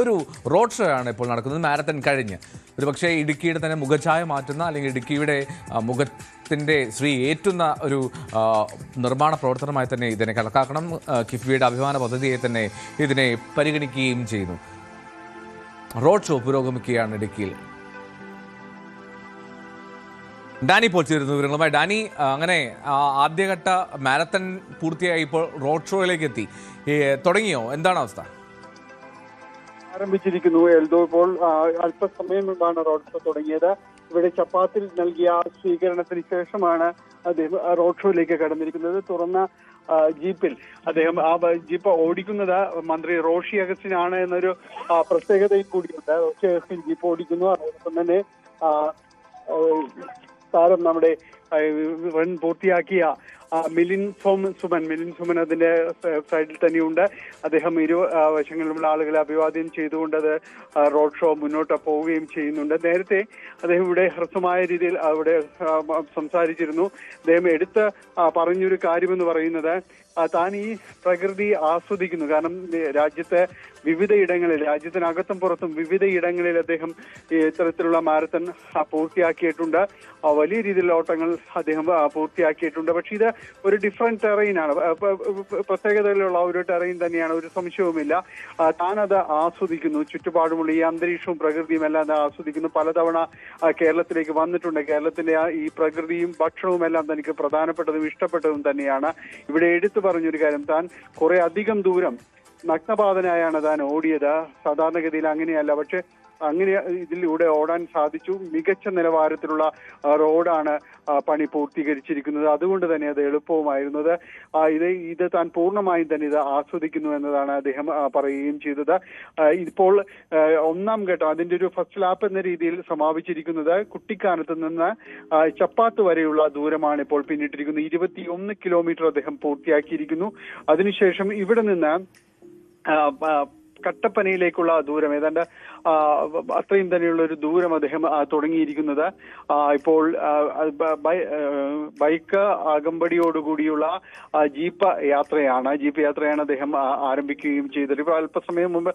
ഒരു റോഡ് ഷോ ആണ് ഇപ്പോൾ നടക്കുന്നത്. മാരത്തൺ കഴിഞ്ഞ് ഒരു പക്ഷേ ഇടുക്കിയുടെ തന്നെ മുഖഛായ മാറ്റുന്ന, അല്ലെങ്കിൽ ഇടുക്കിയുടെ മുഖത്തിൻ്റെ ഏറ്റുന്ന ഒരു നിർമ്മാണ പ്രവർത്തനമായി തന്നെ ഇതിനെ കണക്കാക്കണം. കിഫ്ബിയുടെ അഭിമാന പദ്ധതിയെ തന്നെ ഇതിനെ പരിഗണിക്കുകയും ചെയ്യുന്നു. റോഡ് ഷോ പുരോഗമിക്കുകയാണ് ഇടുക്കിയിൽ. ഡാനി ഇപ്പോൾ ചേരുന്നു വിവരങ്ങളുമായി. ഡാനി, അങ്ങനെ ആദ്യഘട്ട മാരത്തൺ പൂർത്തിയായി ഇപ്പോൾ റോഡ് ഷോയിലേക്ക് എത്തി, തുടങ്ങിയോ? എന്താണ് അവസ്ഥ? ആരംഭിച്ചിരിക്കുന്നു എൽദോ. ഇപ്പോൾ അല്പസമയം മുമ്പാണ് റോഡ് ഷോ തുടങ്ങിയത്. ഇവിടെ ചപ്പാത്തിൽ നൽകിയ സ്വീകരണത്തിന് ശേഷമാണ് അദ്ദേഹം റോഡ് ഷോയിലേക്ക് കടന്നിരിക്കുന്നത്. തുറന്ന ജീപ്പിൽ അദ്ദേഹം ജീപ്പ് ഓടിക്കുന്നത് മന്ത്രി റോഷി അഗസ്റ്റിൻ ആണ് എന്നൊരു പ്രത്യേകതയും കൂടിയുണ്ട്. റോഷി അഗസ്റ്റിൻ ജീപ്പ് ഓടിക്കുന്നു. അതോടൊപ്പം തന്നെ താരം നമ്മുടെ റൺ പൂർത്തിയാക്കിയ മിലിന്ദ് സുമൻ അതിന്റെ സൈഡിൽ തന്നെയുണ്ട്. അദ്ദേഹം ഇരു വശങ്ങളിലുള്ള ആളുകളെ അഭിവാദ്യം ചെയ്തുകൊണ്ട് അത് റോഡ് ഷോ മുന്നോട്ട് പോവുകയും ചെയ്യുന്നുണ്ട്. നേരത്തെ അദ്ദേഹം ഇവിടെ ഹ്രസ്വമായ രീതിയിൽ അവിടെ സംസാരിച്ചിരുന്നു. അദ്ദേഹം എടുത്ത് പറഞ്ഞൊരു കാര്യമെന്ന് പറയുന്നത് താൻ ഈ പ്രകൃതി ആസ്വദിക്കുന്നു. കാരണം രാജ്യത്തെ വിവിധയിടങ്ങളിൽ, രാജ്യത്തിനകത്തും പുറത്തും വിവിധയിടങ്ങളിൽ അദ്ദേഹം ഇത്തരത്തിലുള്ള മാരത്തൺ പൂർത്തിയാക്കിയിട്ടുണ്ട്. വലിയ രീതിയിലുള്ള ഓട്ടങ്ങൾ അദ്ദേഹം പൂർത്തിയാക്കിയിട്ടുണ്ട്. പക്ഷെ ഇത് ഒരു ഡിഫറെന്റ് ടെറൈനാണ്, പ്രത്യേകതയിലുള്ള ഒരു ടെറൈൻ തന്നെയാണ്, ഒരു സംശയവുമില്ല. താനത് ആസ്വദിക്കുന്നു. ചുറ്റുപാടുമുള്ള ഈ അന്തരീക്ഷവും പ്രകൃതിയും എല്ലാം ആസ്വദിക്കുന്നു. പലതവണ കേരളത്തിലേക്ക് വന്നിട്ടുണ്ട്. കേരളത്തിന്റെ ഈ പ്രകൃതിയും ഭക്ഷണവും എല്ലാം തനിക്ക് പ്രധാനപ്പെട്ടതും ഇഷ്ടപ്പെട്ടതും തന്നെയാണ്. ഇവിടെ എടുത്തു പറഞ്ഞൊരു കാര്യം, താൻ കുറെ അധികം ദൂരം നഗ്നപാതനായാണ് താൻ ഓടിയത്. സാധാരണഗതിയിൽ അങ്ങനെയല്ല, പക്ഷെ അങ്ങനെ ഇതിലൂടെ ഓടാൻ സാധിച്ചു. മികച്ച നിലവാരത്തിലുള്ള റോഡാണ് പണി പൂർത്തീകരിച്ചിരിക്കുന്നത്. അതുകൊണ്ട് തന്നെ അത് എളുപ്പവുമായിരുന്നത്. ഇത് താൻ പൂർണ്ണമായും തന്നെ ഇത് ആസ്വദിക്കുന്നു എന്നതാണ് അദ്ദേഹം പറയുകയും ചെയ്തത്. ഇപ്പോൾ 1ാം ഘട്ടം, അതിന്റെ ഒരു ഫസ്റ്റ് ലാപ്പ് എന്ന രീതിയിൽ സമാപിച്ചിരിക്കുന്നത് കുട്ടിക്കാനത്ത് നിന്ന് ചപ്പാത്ത് വരെയുള്ള ദൂരമാണ് ഇപ്പോൾ പിന്നിട്ടിരിക്കുന്നത്. 21 കിലോമീറ്റർ അദ്ദേഹം പൂർത്തിയാക്കിയിരിക്കുന്നു. അതിനുശേഷം ഇവിടെ നിന്ന് കട്ടപ്പനയിലേക്കുള്ള ദൂരം ഏതാണ്ട് അത്രയും തന്നെയുള്ള ഒരു ദൂരം അദ്ദേഹം തുടങ്ങിയിരിക്കുന്നത്. ഇപ്പോൾ ബൈക്ക് അകമ്പടിയോടുകൂടിയുള്ള ജീപ്പ് യാത്രയാണ് അദ്ദേഹം ആരംഭിക്കുകയും ചെയ്തത്. ഇപ്പോൾ അല്പസമയം മുമ്പ്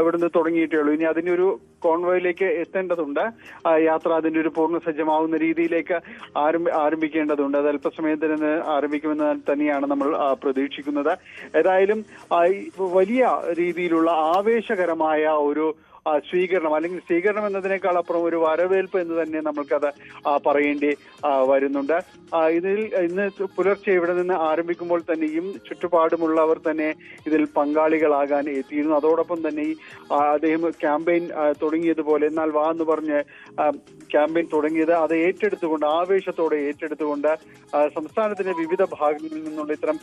ഇവിടുന്ന് തുടങ്ങിയിട്ടേ ഉള്ളൂ. ഇനി അതിന്റെ ഒരു കോൺവോയിലേക്ക് എത്തേണ്ടതുണ്ട്. യാത്ര അതിന്റെ ഒരു പൂർണ്ണ സജ്ജമാവുന്ന രീതിയിലേക്ക് ആരംഭിക്കേണ്ടതുണ്ട്. അത് അല്പസമയത്തിന് ആരംഭിക്കുമെന്ന് തന്നെയാണ് നമ്മൾ പ്രതീക്ഷിക്കുന്നത്. ഏതായാലും വലിയ രീതിയിലുള്ള ആവേശകരമായ ഒരു സ്വീകരണം, അല്ലെങ്കിൽ സ്വീകരണം എന്നതിനേക്കാൾ അപ്പുറം ഒരു വരവേൽപ്പ് എന്ന് തന്നെ നമ്മൾക്കത് പറയേണ്ടി വരുന്നുണ്ട്. ഇന്ന് പുലർച്ചെ ഇവിടെ നിന്ന് ആരംഭിക്കുമ്പോൾ തന്നെയും ചുറ്റുപാടുമുള്ളവർ തന്നെ ഇതിൽ പങ്കാളികളാകാൻ എത്തിയിരുന്നു. അതോടൊപ്പം തന്നെ ഈ അദ്ദേഹം ക്യാമ്പയിൻ തുടങ്ങിയതുപോലെ, എന്നാൽ വാ എന്ന് പറഞ്ഞ് ക്യാമ്പയിൻ തുടങ്ങിയത് അത് ഏറ്റെടുത്തുകൊണ്ട്, ആവേശത്തോടെ ഏറ്റെടുത്തുകൊണ്ട് സംസ്ഥാനത്തിന്റെ വിവിധ ഭാഗങ്ങളിൽ നിന്നുള്ള ഇത്തരം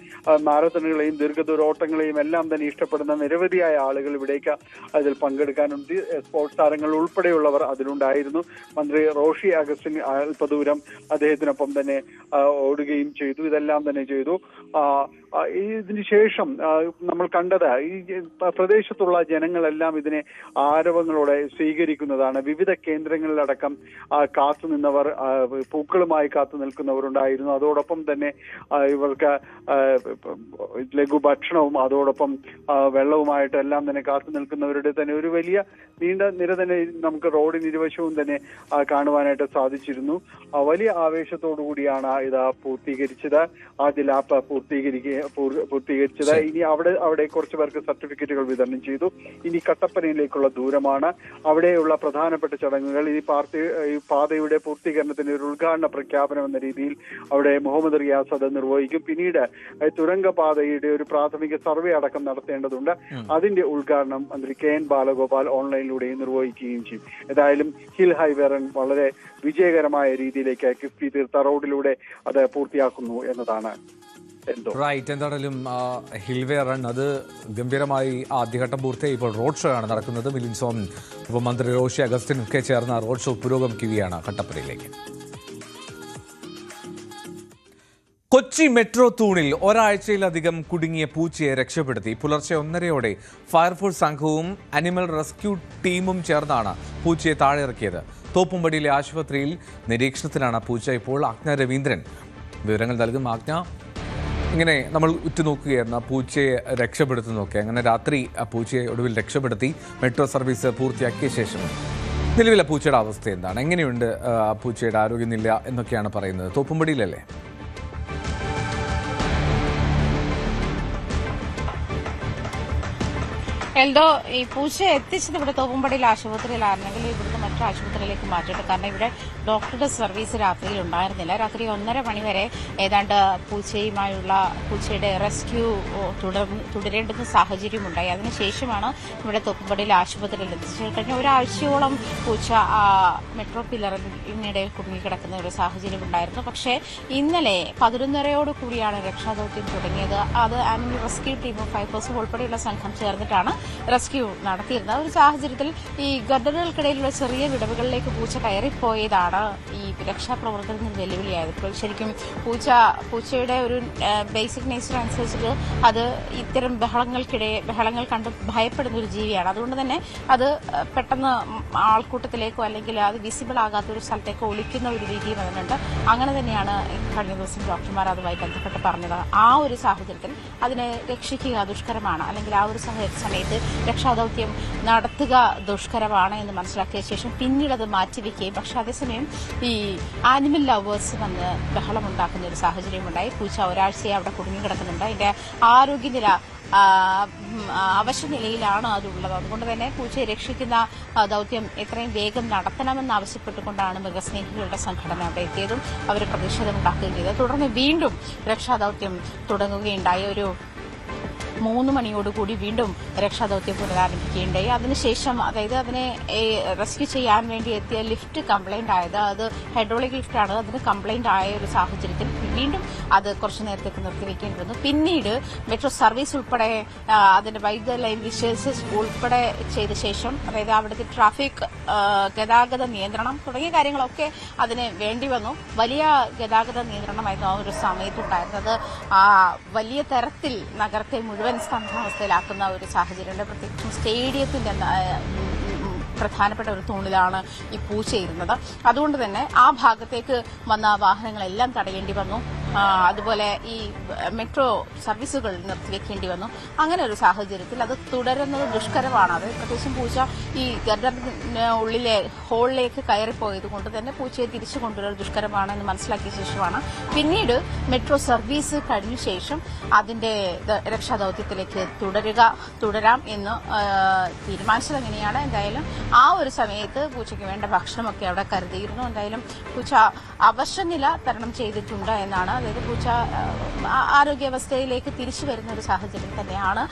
മാരത്തണുകളെയും ദീർഘദൂര ഓട്ടങ്ങളെയും എല്ലാം തന്നെ ഇഷ്ടപ്പെടുന്ന നിരവധിയായ ആളുകൾ ഇവിടേക്ക് അതിൽ പങ്കെടുക്കാനുണ്ട്. സ്പോർട്സ് താരങ്ങൾ ഉൾപ്പെടെയുള്ളവർ അതിലുണ്ടായിരുന്നു. മന്ത്രി റോഷി അഗസ്റ്റിൻ അല്പദൂരം അദ്ദേഹത്തിനൊപ്പം തന്നെ ഓടുകയും ചെയ്തു. ഇതെല്ലാം തന്നെ ചെയ്തു. ഇതിന് ശേഷം നമ്മൾ കണ്ടത് ഈ പ്രദേശത്തുള്ള ജനങ്ങളെല്ലാം ഇതിനെ ആരവങ്ങളോടെ സ്വീകരിക്കുന്നതാണ്. വിവിധ കേന്ദ്രങ്ങളിലടക്കം കാത്തുനിന്നവർ, പൂക്കളുമായി കാത്തു നിൽക്കുന്നവരുണ്ടായിരുന്നു. അതോടൊപ്പം തന്നെ ഇവർക്ക് ലഘുഭക്ഷണവും അതോടൊപ്പം വെള്ളവുമായിട്ട് എല്ലാം തന്നെ കാത്തു നിൽക്കുന്നവരുടെ തന്നെ ഒരു വലിയ നീണ്ട നിര തന്നെ നമുക്ക് റോഡിന് ഇരുവശവും തന്നെ കാണുവാനായിട്ട് സാധിച്ചിരുന്നു. വലിയ ആവേശത്തോടു കൂടിയാണ് ഇത് പൂർത്തീകരിച്ചത്. ആദ്യ ലാപ്പ് പൂർത്തീകരിച്ചത്. ഇനി അവിടെ കുറച്ച് പേർക്ക് സർട്ടിഫിക്കറ്റുകൾ വിതരണം ചെയ്തു. ഇനി കട്ടപ്പനയിലേക്കുള്ള ദൂരമാണ്. അവിടെയുള്ള പ്രധാനപ്പെട്ട ചടങ്ങുകൾ, ഈ പാതയുടെ പൂർത്തീകരണത്തിന്റെ ഒരു ഉദ്ഘാടന പ്രഖ്യാപനം എന്ന രീതിയിൽ അവിടെ മുഹമ്മദ് റിയാസ് അത് നിർവഹിക്കും. പിന്നീട് തുരങ്കപാതയുടെ ഒരു പ്രാഥമിക സർവേ അടക്കം നടത്തേണ്ടതുണ്ട്. അതിന്റെ ഉദ്ഘാടനം മന്ത്രി KN ബാലഗോപാൽ ഓൺലൈനിലൂടെയും നിർവഹിക്കുകയും ചെയ്യും. ഏതായാലും ഹിൽ ഹൈവേ റൺ വളരെ വിജയകരമായ രീതിയിലേക്ക് കിഫ്ബി തീർത്ത റോഡിലൂടെ അത് പൂർത്തിയാക്കുന്നു എന്നതാണ്. റൈറ്റ്. എന്താണെങ്കിലും ഹിൽവേ റൺ അത് ഗംഭീരമായി ആദ്യഘട്ടം പൂർത്തിയായി. ഇപ്പോൾ റോഡ് ഷോ ആണ് നടക്കുന്നത്. മിലിൻ സോമൻ ഇപ്പോൾ മന്ത്രി റോഷി അഗസ്റ്റിൻ ഒക്കെ ചേർന്ന റോഡ് ഷോ പുരോഗമിക്കുകയാണ് കട്ടപ്പനയിലേക്ക്. കൊച്ചി മെട്രോ തൂണിൽ ഒരാഴ്ചയിലധികം കുടുങ്ങിയ പൂച്ചയെ രക്ഷപ്പെടുത്തി. പുലർച്ചെ 1:30 ഫയർഫോഴ്സ് സംഘവും അനിമൽ റെസ്ക്യൂ ടീമും ചേർന്നാണ് പൂച്ചയെ താഴെയിറക്കിയത്. തോപ്പുംപടിയിലെ ആശുപത്രിയിൽ നിരീക്ഷണത്തിലാണ് പൂച്ച. ഇപ്പോൾ ആജ്ഞ രവീന്ദ്രൻ വിവരങ്ങൾ നൽകും. ആജ്ഞ, ഇങ്ങനെ നമ്മൾ ഉറ്റുനോക്കുകയായിരുന്നു പൂച്ചയെ രക്ഷപ്പെടുത്തുന്നൊക്കെ. അങ്ങനെ രാത്രി പൂച്ചയെ ഒടുവിൽ രക്ഷപ്പെടുത്തി. മെട്രോ സർവീസ് പൂർത്തിയാക്കിയ ശേഷം നിലവിലെ പൂച്ചയുടെ അവസ്ഥ എന്താണ്, എങ്ങനെയുണ്ട് പൂച്ചയുടെ ആരോഗ്യനില എന്നൊക്കെയാണ് പറയുന്നത്. തോപ്പുംപടിയിലല്ലേ? എൽദോ, ഈ പൂച്ചയെ എത്തിച്ചത് ഇവിടെ തോപ്പുംപടിയിൽ ആശുപത്രിയിലായിരുന്നെങ്കിൽ ഇവിടുന്ന് മറ്റു ആശുപത്രിയിലേക്ക് മാറ്റിയിട്ട്, കാരണം ഇവിടെ ഡോക്ടറുടെ സർവീസ് രാത്രിയിൽ ഉണ്ടായിരുന്നില്ല. രാത്രി 1:30 മണി വരെ ഏതാണ്ട് പൂച്ചയുടെ റെസ്ക്യൂ തുടരേണ്ടുന്ന സാഹചര്യമുണ്ടായി. അതിനുശേഷമാണ് ഇവിടെ തോപ്പുംപടിയിൽ ആശുപത്രിയിൽ എത്തിച്ചത്. കഴിഞ്ഞ ഒരാഴ്ചയോളം പൂച്ച മെട്രോ പില്ലറിനിടയിൽ കുടുങ്ങിക്കിടക്കുന്ന ഒരു സാഹചര്യം ഉണ്ടായിരുന്നു. പക്ഷേ ഇന്നലെ 11:30 കൂടിയാണ് രക്ഷാദൌത്യം തുടങ്ങിയത്. അത് ആനിമൽ റെസ്ക്യൂ ടീമും ഫയർഫോഴ്സും ഉൾപ്പെടെയുള്ള സംഘം ചേർന്നിട്ടാണ് റെസ്ക്യൂ നടത്തിയിരുന്നത്. ഒരു സാഹചര്യത്തിൽ ഈ ഗർഡറുകൾക്കിടയിലുള്ള ചെറിയ വിടവുകളിലേക്ക് പൂച്ച കയറിപ്പോയതാണ് ഈ രക്ഷാപ്രവർത്തനത്തിന് വെല്ലുവിളിയായത്. ഇപ്പോൾ ശരിക്കും പൂച്ചയുടെ ഒരു ബേസിക് നേച്ചർ അനുസരിച്ചിട്ട് അത് ഇത്തരം ബഹളങ്ങൾ കണ്ട് ഭയപ്പെടുന്ന ഒരു ജീവിയാണ്. അതുകൊണ്ട് തന്നെ അത് പെട്ടെന്ന് ആൾക്കൂട്ടത്തിലേക്കോ അല്ലെങ്കിൽ അത് വിസിബിൾ ആകാത്ത ഒരു സ്ഥലത്തേക്കോ ഒളിക്കുന്ന ഒരു രീതിയും അതിനുണ്ട്. അങ്ങനെ തന്നെയാണ് കഴിഞ്ഞ ദിവസം ഡോക്ടർമാർ അതുമായി ബന്ധപ്പെട്ട് പറഞ്ഞത്. ആ ഒരു സാഹചര്യത്തിൽ അതിനെ രക്ഷിക്കുക ദുഷ്കരമാണ്, അല്ലെങ്കിൽ ആ ഒരു സമയത്ത് രക്ഷാദൌത്യം നടത്തുക ദുഷ്കരമാണ് എന്ന് മനസ്സിലാക്കിയ ശേഷം പിന്നീട് അത് മാറ്റിവെക്കുകയും, പക്ഷെ അതേസമയം ഈ ആനിമൽ ലവേഴ്സ് വന്ന് ബഹളമുണ്ടാക്കുന്ന ഒരു സാഹചര്യമുണ്ടായി. പൂച്ച ഒരാഴ്ചയെ അവിടെ കുടുങ്ങിക്കിടക്കുന്നുണ്ട്. അതിന്റെ ആരോഗ്യനില അവശനിലയിലാണ് അതുള്ളത്. അതുകൊണ്ട് തന്നെ പൂച്ചയെ രക്ഷിക്കുന്ന ദൌത്യം എത്രയും വേഗം നടത്തണമെന്നാവശ്യപ്പെട്ടുകൊണ്ടാണ് മൃഗസ്നേഹികളുടെ സംഘടന അവിടെ എത്തിയതും അവർ പ്രതിഷേധമുണ്ടാക്കുകയും ചെയ്തത്. തുടർന്ന് വീണ്ടും രക്ഷാദൌത്യം തുടങ്ങുകയുണ്ടായി. ഒരു 3 മണിയോടുകൂടി വീണ്ടും രക്ഷാദൌത്യം പുനരാരംഭിക്കുകയുണ്ടായി. അതിനുശേഷം അതായത് അതിനെ റെസ്ക്യൂ ചെയ്യാൻ വേണ്ടി എത്തിയ ലിഫ്റ്റ് കംപ്ലൈന്റ് ആയത്, അത് ഹൈഡ്രോളിക് ലിഫ്റ്റാണ്, അതിന് കംപ്ലൈന്റ് ആയ ഒരു സാഹചര്യത്തിൽ വീണ്ടും അത് കുറച്ചു നേരത്തേക്ക് നിർത്തിവെക്കേണ്ടി വന്നു. പിന്നീട് മെട്രോ സർവീസ് ഉൾപ്പെടെ അതിന്റെ വൈദ്യുത ലൈൻ വിശേഷ ഉൾപ്പെടെ ചെയ്ത ശേഷം, അതായത് അവിടുത്തെ ട്രാഫിക് ഗതാഗത നിയന്ത്രണം തുടങ്ങിയ കാര്യങ്ങളൊക്കെ അതിന് വേണ്ടി വന്നു. വലിയ ഗതാഗത നിയന്ത്രണമായിരുന്നു ആ ഒരു സമയത്തുണ്ടായിരുന്നത്. വലിയ തരത്തിൽ നഗരത്തെ മുഴുവൻ സ്തംഭാവസ്ഥയിലാക്കുന്ന ഒരു സാഹചര്യമുണ്ട്. പ്രത്യേകിച്ചും സ്റ്റേഡിയത്തിന്റെ പ്രധാനപ്പെട്ട ഒരു തൂണിലാണ് ഈ പൂച്ച ഇരുന്നത്. അതുകൊണ്ട് തന്നെ ആ ഭാഗത്തേക്ക് വന്ന വാഹനങ്ങളെല്ലാം തടയേണ്ടി വന്നു. അതുപോലെ ഈ മെട്രോ സർവീസുകൾ നിർത്തിവെക്കേണ്ടി വന്നു. അങ്ങനെ ഒരു സാഹചര്യത്തിൽ അത് തുടരുന്നത് ദുഷ്കരമാണ്. അത് പ്രത്യേകിച്ചും പൂച്ച ഈ ഗർഡറിന് ഉള്ളിലെ ഹോളിലേക്ക് കയറിപ്പോയത് കൊണ്ട് തന്നെ പൂച്ചയെ തിരിച്ചു കൊണ്ടുവരുന്നത് ദുഷ്കരമാണെന്ന് മനസ്സിലാക്കിയ ശേഷമാണ് പിന്നീട് മെട്രോ സർവീസ് കഴിഞ്ഞ ശേഷം അതിന്റെ രക്ഷാദൌത്യത്തിലേക്ക് തുടരാം എന്ന് തീരുമാനിച്ചത് എങ്ങനെയാണ്. എന്തായാലും ആ ഒരു സമയത്ത് പൂച്ചയ്ക്ക് വേണ്ട ഭക്ഷണമൊക്കെ അവിടെ കരുതിയിരുന്നു. എന്തായാലും പൂച്ച അവശനില തരണം ചെയ്തിട്ടുണ്ട് എന്നാണ്. അതായത് പൂച്ച ആരോഗ്യാവസ്ഥയിലേക്ക് തിരിച്ചു വരുന്ന ഒരു സാഹചര്യം തന്നെയാണ്.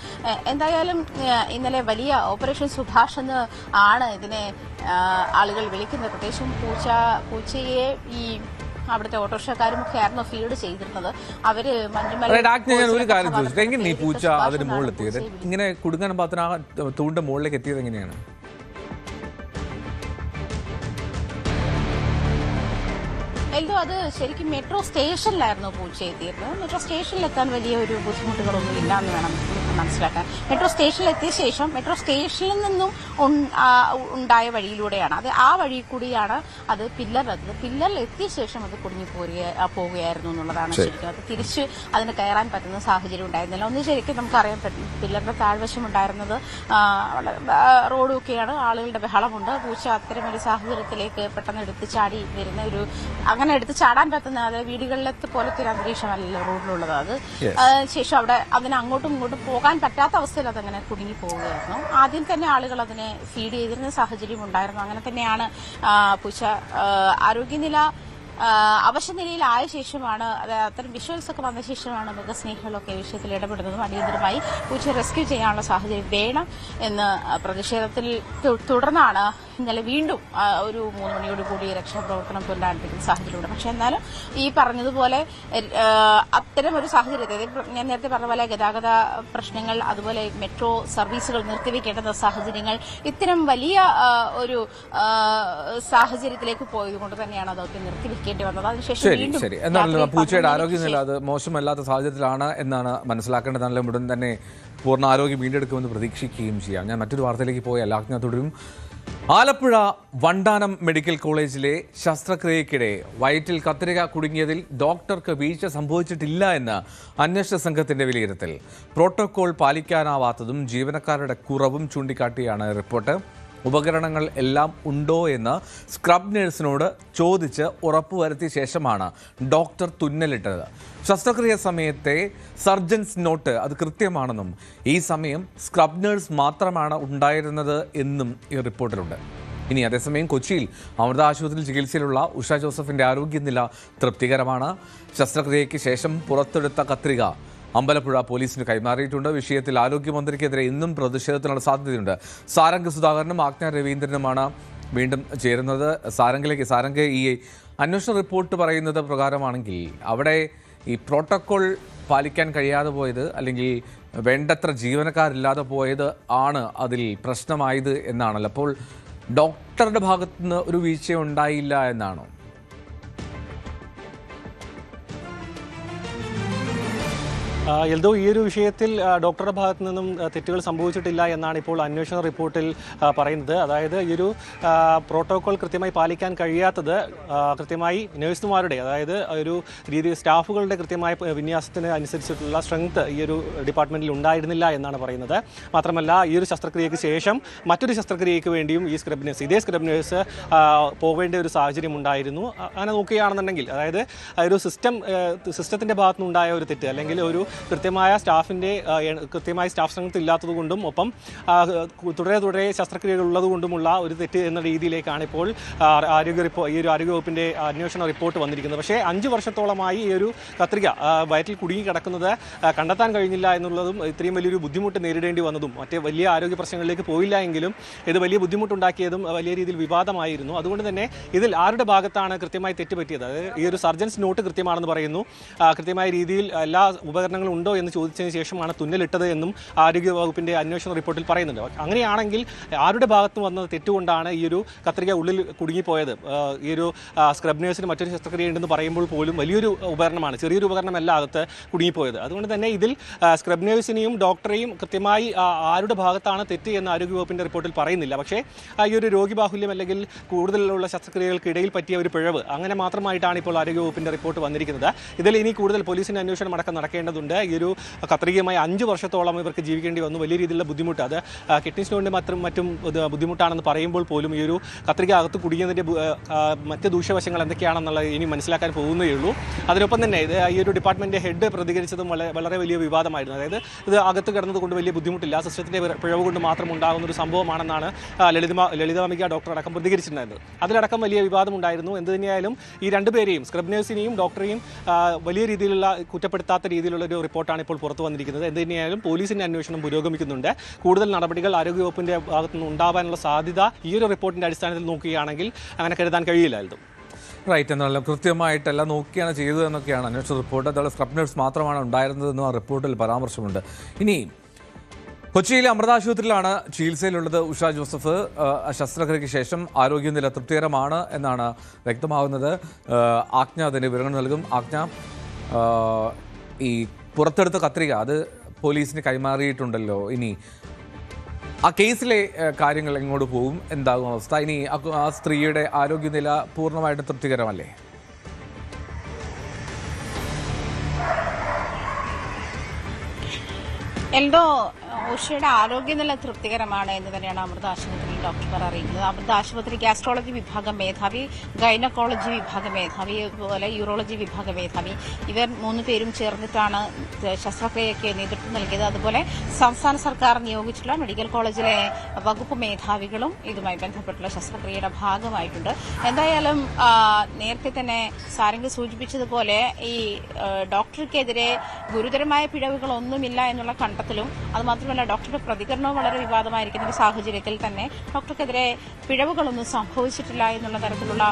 എന്തായാലും ഇന്നലെ വലിയ ഓപ്പറേഷൻ സുഭാഷ് എന്ന് ആണ് ഇതിനെ ആളുകൾ വിളിക്കുന്നത്. പ്രത്യേകിച്ചും പൂച്ചയെ ഈ അവിടുത്തെ ഓട്ടോറിക്ഷക്കാരും ഒക്കെ ആയിരുന്നു ഫീഡ് ചെയ്തിരുന്നത്. അവര് ഒരു കാര്യം ചോദിച്ചിട്ട് എങ്ങനെ ഈ പൂച്ച അതിന് മുകളിലെത്തിയത്, ഇങ്ങനെ കുടുങ്ങാൻ പാത്രം ആ തൂണിന്റെ മുകളിലേക്ക് എത്തിയത് എങ്ങനെയാണ്? എന്തോ അത് ശരിക്കും മെട്രോ സ്റ്റേഷനിലായിരുന്നു പൂച്ച എത്തിയിരുന്നത്. മെട്രോ സ്റ്റേഷനിലെത്താൻ വലിയ ഒരു ബുദ്ധിമുട്ടുകളൊന്നും ഇല്ല എന്ന് വേണം മനസ്സിലാക്കാൻ. മെട്രോ സ്റ്റേഷനിലെത്തിയ ശേഷം മെട്രോ സ്റ്റേഷനിൽ നിന്നും ഉണ്ടായ വഴിയിലൂടെയാണ് അത്, ആ വഴി കൂടിയാണ് അത് പില്ലറിലെത്തുന്നത്. പില്ലറിൽ എത്തിയ ശേഷം അത് കുടുങ്ങി പോവുകയായിരുന്നു എന്നുള്ളതാണ് ശരിക്കും. അത് തിരിച്ച് അതിന് കയറാൻ പറ്റുന്ന സാഹചര്യം ഉണ്ടായിരുന്നില്ല. ഒന്ന് ശരിക്കും നമുക്കറിയാൻ പറ്റും, പില്ലറിന്റെ താഴ്വശം ഉണ്ടായിരുന്നത് റോഡും ഒക്കെയാണ്, ആളുകളുടെ ബഹളമുണ്ട്. പൂച്ച അത്തരമൊരു സാഹചര്യത്തിലേക്ക് പെട്ടെന്ന് എടുത്ത് ചാടി വരുന്ന ഒരു, അങ്ങനെ എടുത്ത് ചാടാൻ പറ്റുന്ന, അതായത് വീടുകളിലത്തെ പോലത്തെ ഒരു അന്തരീക്ഷമല്ലല്ലോ റോഡിലുള്ളത്. അത് ശേഷം അവിടെ അതിന് അങ്ങോട്ടും ഇങ്ങോട്ടും പോകാൻ പറ്റാത്ത അവസ്ഥയിൽ അതങ്ങനെ കുടുങ്ങി പോവുകയായിരുന്നു. ആദ്യം തന്നെ ആളുകൾ അതിനെ ഫീഡ് ചെയ്തിരുന്ന സാഹചര്യം ഉണ്ടായിരുന്നു. അങ്ങനെ തന്നെയാണ് പൂച്ച ആരോഗ്യനില അവശനിലയിലായ ശേഷമാണ്, അത്തരം വിഷ്വൽസ് ഒക്കെ വന്ന ശേഷമാണ് മൃഗസ്നേഹികളൊക്കെ വിഷയത്തിൽ ഇടപെടുന്നതും അടിയന്തരമായി പൂച്ച റെസ്ക്യൂ ചെയ്യാനുള്ള സാഹചര്യം വേണം എന്ന് പ്രതിഷേധത്തിൽ തുടർന്നാണ് ഇന്നലെ വീണ്ടും ഒരു 3 മണിയോടുകൂടി രക്ഷാപ്രവർത്തനം പുനരാരംഭിക്കുന്ന സാഹചര്യമുണ്ട്. പക്ഷെ എന്നാലും ഈ പറഞ്ഞതുപോലെ അത്തരം ഒരു സാഹചര്യത്തിൽ ഞാൻ നേരത്തെ പറഞ്ഞ പോലെ ഗതാഗത പ്രശ്നങ്ങൾ, അതുപോലെ മെട്രോ സർവീസുകൾ നിർത്തിവെക്കേണ്ടുന്ന സാഹചര്യങ്ങൾ, ഇത്തരം വലിയ ഒരു സാഹചര്യത്തിലേക്ക് പോയതുകൊണ്ട് തന്നെയാണ് അതൊക്കെ നിർത്തിവെക്കേണ്ടത്. ശരി. എന്നാലും പൂച്ചയുടെ ആരോഗ്യനില അത് മോശമല്ലാത്ത സാഹചര്യത്തിലാണ് എന്നാണ് മനസ്സിലാക്കേണ്ടത്. ഉടൻ തന്നെ പൂർണ്ണ ആരോഗ്യം വീണ്ടെടുക്കുമെന്ന് പ്രതീക്ഷിക്കുകയും ചെയ്യാം. ഞാൻ മറ്റൊരു വാർത്തയിലേക്ക് പോയാൽ തുടരും. ആലപ്പുഴ വണ്ടാനം മെഡിക്കൽ കോളേജിലെ ശസ്ത്രക്രിയയ്ക്കിടെ വയറ്റിൽ കത്രിക കുടുങ്ങിയതിൽ ഡോക്ടർക്ക് വീഴ്ച സംഭവിച്ചിട്ടില്ല എന്ന് അന്വേഷണ സംഘത്തിന്റെ വിലയിരുത്തൽ. പ്രോട്ടോകോൾ പാലിക്കാനാവാത്തതും ജീവനക്കാരുടെ കുറവും ചൂണ്ടിക്കാട്ടിയാണ് റിപ്പോർട്ട്. ഉപകരണങ്ങൾ എല്ലാം ഉണ്ടോ എന്ന് സ്ക്രബ് നഴ്സിനോട് ചോദിച്ച് ഉറപ്പുവരുത്തിയ ശേഷമാണ് ഡോക്ടർ തുന്നലിട്ടത്. ശസ്ത്രക്രിയ സമയത്തെ സർജൻസ് നോട്ട് അത് കൃത്യമാണെന്നും ഈ സമയം സ്ക്രബ് നഴ്സ് മാത്രമാണ് ഉണ്ടായിരുന്നത് എന്നും ഈ റിപ്പോർട്ടിലുണ്ട്. ഇനി അതേസമയം കൊച്ചിയിൽ അമൃത ആശുപത്രിയിൽ ചികിത്സയിലുള്ള ഉഷ ജോസഫിന്റെ ആരോഗ്യനില തൃപ്തികരമാണ്. ശസ്ത്രക്രിയയ്ക്ക് ശേഷം പുറത്തെടുത്ത കത്രിക അമ്പലപ്പുഴ പോലീസിന് കൈമാറിയിട്ടുണ്ട്. വിഷയത്തിൽ ആരോഗ്യമന്ത്രിക്കെതിരെ ഇന്നും പ്രതിഷേധത്തിനുള്ള സാധ്യതയുണ്ട്. സാരംഗ് സുധാകരനും ആജ്ഞ രവീന്ദ്രനുമാണ് വീണ്ടും ചേരുന്നത്. സാരംഗ്, ഈ അന്വേഷണ റിപ്പോർട്ട് പറയുന്നത് പ്രകാരമാണെങ്കിൽ അവിടെ ഈ പ്രോട്ടോകോൾ പാലിക്കാൻ കഴിയാതെ പോയത്, അല്ലെങ്കിൽ വേണ്ടത്ര ജീവനക്കാരില്ലാതെ പോയത് ആണ് അതിൽ പ്രശ്നമായത് എന്നാണല്ലോ. അപ്പോൾ ഡോക്ടറുടെ ഭാഗത്തുനിന്ന് ഒരു വീഴ്ച ഉണ്ടായില്ല എന്നാണോ? എൽദോ, ഈ ഒരു വിഷയത്തിൽ ഡോക്ടറുടെ ഭാഗത്തു നിന്നും തെറ്റുകൾ സംഭവിച്ചിട്ടില്ല എന്നാണ് ഇപ്പോൾ അന്വേഷണ റിപ്പോർട്ടിൽ പറയുന്നത്. അതായത് ഈ ഒരു പ്രോട്ടോകോൾ കൃത്യമായി പാലിക്കാൻ കഴിയാത്തത് കൃത്യമായി നഴ്സുമാരുടെ, അതായത് ഒരു രീതി സ്റ്റാഫുകളുടെ കൃത്യമായ വിന്യാസത്തിന് അനുസരിച്ചിട്ടുള്ള സ്ട്രെങ്ത് ഈ ഒരു ഡിപ്പാർട്ട്മെൻറ്റിൽ ഉണ്ടായിരുന്നില്ല എന്നാണ് പറയുന്നത്. മാത്രമല്ല, ഈ ഒരു ശസ്ത്രക്രിയയ്ക്ക് ശേഷം മറ്റൊരു ശസ്ത്രക്രിയയ്ക്ക് വേണ്ടിയും ഈ ഇതേ സ്ക്രബ് നഴ്സ് പോവേണ്ട ഒരു സാഹചര്യം ഉണ്ടായിരുന്നു. അങ്ങനെ നോക്കുകയാണെന്നുണ്ടെങ്കിൽ, അതായത് ഒരു സിസ്റ്റത്തിൻ്റെ ഭാഗത്തുനിന്നുണ്ടായ ഒരു തെറ്റ്, അല്ലെങ്കിൽ ഒരു കൃത്യമായ സ്റ്റാഫ് സ്ട്രെങ്ത് ഇല്ലാത്തതുകൊണ്ടും ഒപ്പം തുടരെ ശസ്ത്രക്രിയകൾ ഉള്ളതുകൊണ്ടുമുള്ള ഒരു തെറ്റ് എന്ന രീതിയിലേക്കാണ് ഇപ്പോൾ ഈ ഒരു ആരോഗ്യവകുപ്പിൻ്റെ അന്വേഷണ റിപ്പോർട്ട് വന്നിരിക്കുന്നത്. പക്ഷേ 5 വർഷത്തോളമായി ഈ ഒരു കത്രിക വയറ്റിൽ കുടുങ്ങി കിടക്കുന്നത് കണ്ടെത്താൻ കഴിഞ്ഞില്ല എന്നുള്ളതും ഇത്രയും വലിയൊരു ബുദ്ധിമുട്ട് നേരിടേണ്ടി വന്നതും മറ്റേ വലിയ ആരോഗ്യ പ്രശ്നങ്ങളിലേക്ക് പോയില്ല എങ്കിലും ഇത് വലിയ ബുദ്ധിമുട്ടുണ്ടാക്കിയതും വലിയ രീതിയിൽ വിവാദമായിരുന്നു. അതുകൊണ്ട് തന്നെ ഇതിൽ ആരുടെ ഭാഗത്താണ് കൃത്യമായി തെറ്റുപറ്റിയത്? അതായത് ഈ ഒരു സർജൻസ് നോട്ട് കൃത്യമാണെന്ന് പറയുന്നു. കൃത്യമായ രീതിയിൽ എല്ലാ ഉപകരണങ്ങളും ലക്ഷണങ്ങൾ ഉണ്ടോ എന്ന് ചോദിച്ചതിന് ശേഷമാണ് തുന്നലിട്ടത് എന്നും ആരോഗ്യവകുപ്പിന്റെ അന്വേഷണ റിപ്പോർട്ടിൽ പറയുന്നുണ്ട്. അങ്ങനെയാണെങ്കിൽ ആരുടെ ഭാഗത്ത് വന്നത് തെറ്റുകൊണ്ടാണ് ഈ ഒരു കത്രിക ഉള്ളിൽ കുടുങ്ങിപ്പോയത്? ഈ ഒരു സ്ക്രബ് നേഴ്സിന് മറ്റൊരു ശസ്ത്രക്രിയ ഉണ്ടെന്ന് പറയുമ്പോൾ പോലും വലിയൊരു ഉപകരണമാണ്, ചെറിയൊരു ഉപകരണമല്ല അകത്ത് കുടുങ്ങിപ്പോയത്. അതുകൊണ്ട് തന്നെ ഇതിൽ സ്ക്രബ് നേഴ്സിനെയും ഡോക്ടറെയും കൃത്യമായി ആരുടെ ഭാഗത്താണ് തെറ്റ് എന്ന് ആരോഗ്യവകുപ്പിന്റെ റിപ്പോർട്ടിൽ പറയുന്നില്ല. പക്ഷേ ഈ ഒരു രോഗിബാഹുല്യം അല്ലെങ്കിൽ കൂടുതലുള്ള ശസ്ത്രക്രിയകൾക്കിടയിൽ പറ്റിയ ഒരു പിഴവ് അങ്ങനെ മാത്രമായിട്ടാണ് ഇപ്പോൾ ആരോഗ്യവകുപ്പിന്റെ റിപ്പോർട്ട് വന്നിരിക്കുന്നത്. ഇതിൽ ഇനി കൂടുതൽ പോലീസിന്റെ അന്വേഷണം അടക്കം നടക്കേണ്ടതുണ്ട്. ഈ ഒരു കത്രികയുമായി 5 വർഷത്തോളം ഇവർക്ക് ജീവിക്കേണ്ടി വന്നു. വലിയ രീതിയിലുള്ള ബുദ്ധിമുട്ട്, അത് കിഡ്നി സ്റ്റോണിന്റെ മറ്റും ബുദ്ധിമുട്ടാണെന്ന് പറയുമ്പോൾ പോലും ഈ ഒരു കത്രിക അകത്ത് കുടുങ്ങിയതിന്റെ മറ്റ് ദൂഷ്യവശങ്ങൾ എന്തൊക്കെയാണെന്നുള്ളത് ഇനി മനസ്സിലാക്കാൻ പോകുന്നേ ഉള്ളൂ. അതിനൊപ്പം തന്നെ ഈ ഒരു ഡിപ്പാർട്ട്മെന്റ് ഹെഡ് പ്രതികരിച്ചതും വളരെ വലിയ വിവാദമായിരുന്നു. അതായത് ഇത് അകത്ത് കിടന്നത് കൊണ്ട് വലിയ ബുദ്ധിമുട്ടില്ല, സിസ്റ്റത്തിന്റെ പിഴവ് കൊണ്ട് മാത്രം ഉണ്ടാകുന്ന ഒരു സംഭവമാണെന്നാണ് ലളിതാംബിക ഡോക്ടർ അടക്കം പ്രതികരിച്ചിട്ടുണ്ടായിരുന്നത്. അതിലടക്കം വലിയ വിവാദമുണ്ടായിരുന്നു. എന്ത് തന്നെയായാലും ഈ രണ്ടുപേരെയും, സ്ക്രബ് നേഴ്സിനെയും ഡോക്ടറെയും വലിയ രീതിയിലുള്ള കുറ്റപ്പെടുത്താത്ത രീതിയിലുള്ള ഒരു റിപ്പോർട്ടാണ് ഇപ്പോൾ പുറത്തു വന്നിരിക്കുന്നത്. എന്ത് തന്നെയായാലും പോലീസിന്റെ അന്വേഷണം പുരോഗമിക്കുന്നുണ്ട്. കൂടുതൽ നടപടികൾ ആരോഗ്യവകുപ്പിന്റെ ഭാഗത്തുനിന്ന് ഉണ്ടാവാനുള്ള സാധ്യത ഈ ഒരു റിപ്പോർട്ടിന്റെ അടിസ്ഥാനത്തിൽ നോക്കുകയാണെങ്കിൽ അങ്ങനെ കരുതാൻ കഴിയില്ലായിരുന്നു. റൈറ്റ്, എന്നാലും കൃത്യമായിട്ടെല്ലാം നോക്കിയാണ് ചെയ്തതെന്നൊക്കെയാണ് അന്വേഷണ റിപ്പോർട്ട്. അതുപോലെ സ്ക്രബ് നേഴ്സ് മാത്രമാണ് ഉണ്ടായിരുന്നതെന്നും ആ റിപ്പോർട്ടിൽ പരാമർശമുണ്ട്. ഇനി കൊച്ചിയിലെ അമൃത ആശുപത്രിയിലാണ് ചികിത്സയിലുള്ളത് ഉഷ ജോസഫ്. ശസ്ത്രക്രിയയ്ക്ക് ശേഷം ആരോഗ്യനില തൃപ്തികരമാണ് എന്നാണ് വ്യക്തമാകുന്നത്. ആജ്ഞ അതിന് വിവരങ്ങൾ നൽകും. ആജ്ഞ, ഈ പുറത്തെടുത്ത കത്രിക അത് പോലീസിന് കൈമാറിയിട്ടുണ്ടല്ലോ. ഇനി ആ കേസിലെ കാര്യങ്ങൾ എങ്ങോട്ട് പോകും, എന്താകും അവസ്ഥ? ഇനി ആ സ്ത്രീയുടെ ആരോഗ്യനില പൂർണ്ണമായിട്ടും തൃപ്തികരമല്ലേ? എൽദോ, ഉഷയുടെ ആരോഗ്യനില തൃപ്തികരമാണ് എന്ന് തന്നെയാണ് അമൃത ആശുപത്രിയിൽ ഡോക്ടർമാർ അറിയിക്കുന്നത്. അമൃത ആശുപത്രി ഗാസ്ട്രോളജി വിഭാഗം മേധാവി, ഗൈനക്കോളജി വിഭാഗം മേധാവി, അതുപോലെ യൂറോളജി വിഭാഗം മേധാവി, ഇവർ 3 പേരും ചേർന്നിട്ടാണ് ശസ്ത്രക്രിയയ്ക്ക് നേതൃത്വം നൽകിയത്. അതുപോലെ സംസ്ഥാന സർക്കാർ നിയോഗിച്ചിട്ടുള്ള മെഡിക്കൽ കോളേജിലെ വകുപ്പ് മേധാവികളും ഇതുമായി ബന്ധപ്പെട്ടുള്ള ശസ്ത്രക്രിയയുടെ ഭാഗമായിട്ടുണ്ട്. എന്തായാലും നേരത്തെ തന്നെ സാരംഗ് സൂചിപ്പിച്ചതുപോലെ ഈ ഡോക്ടർക്കെതിരെ ഗുരുതരമായ പിഴവുകളൊന്നുമില്ല എന്നുള്ള കണ്ടെത്തലും, അതുമാത്രമല്ല ഡോക്ടറുടെ പ്രതികരണവും വളരെ വിവാദമായിരിക്കുന്ന ഒരു സാഹചര്യത്തിൽ തന്നെ ഡോക്ടർക്കെതിരെ പിഴവുകളൊന്നും സംഭവിച്ചിട്ടില്ല എന്നുള്ള തരത്തിലുള്ള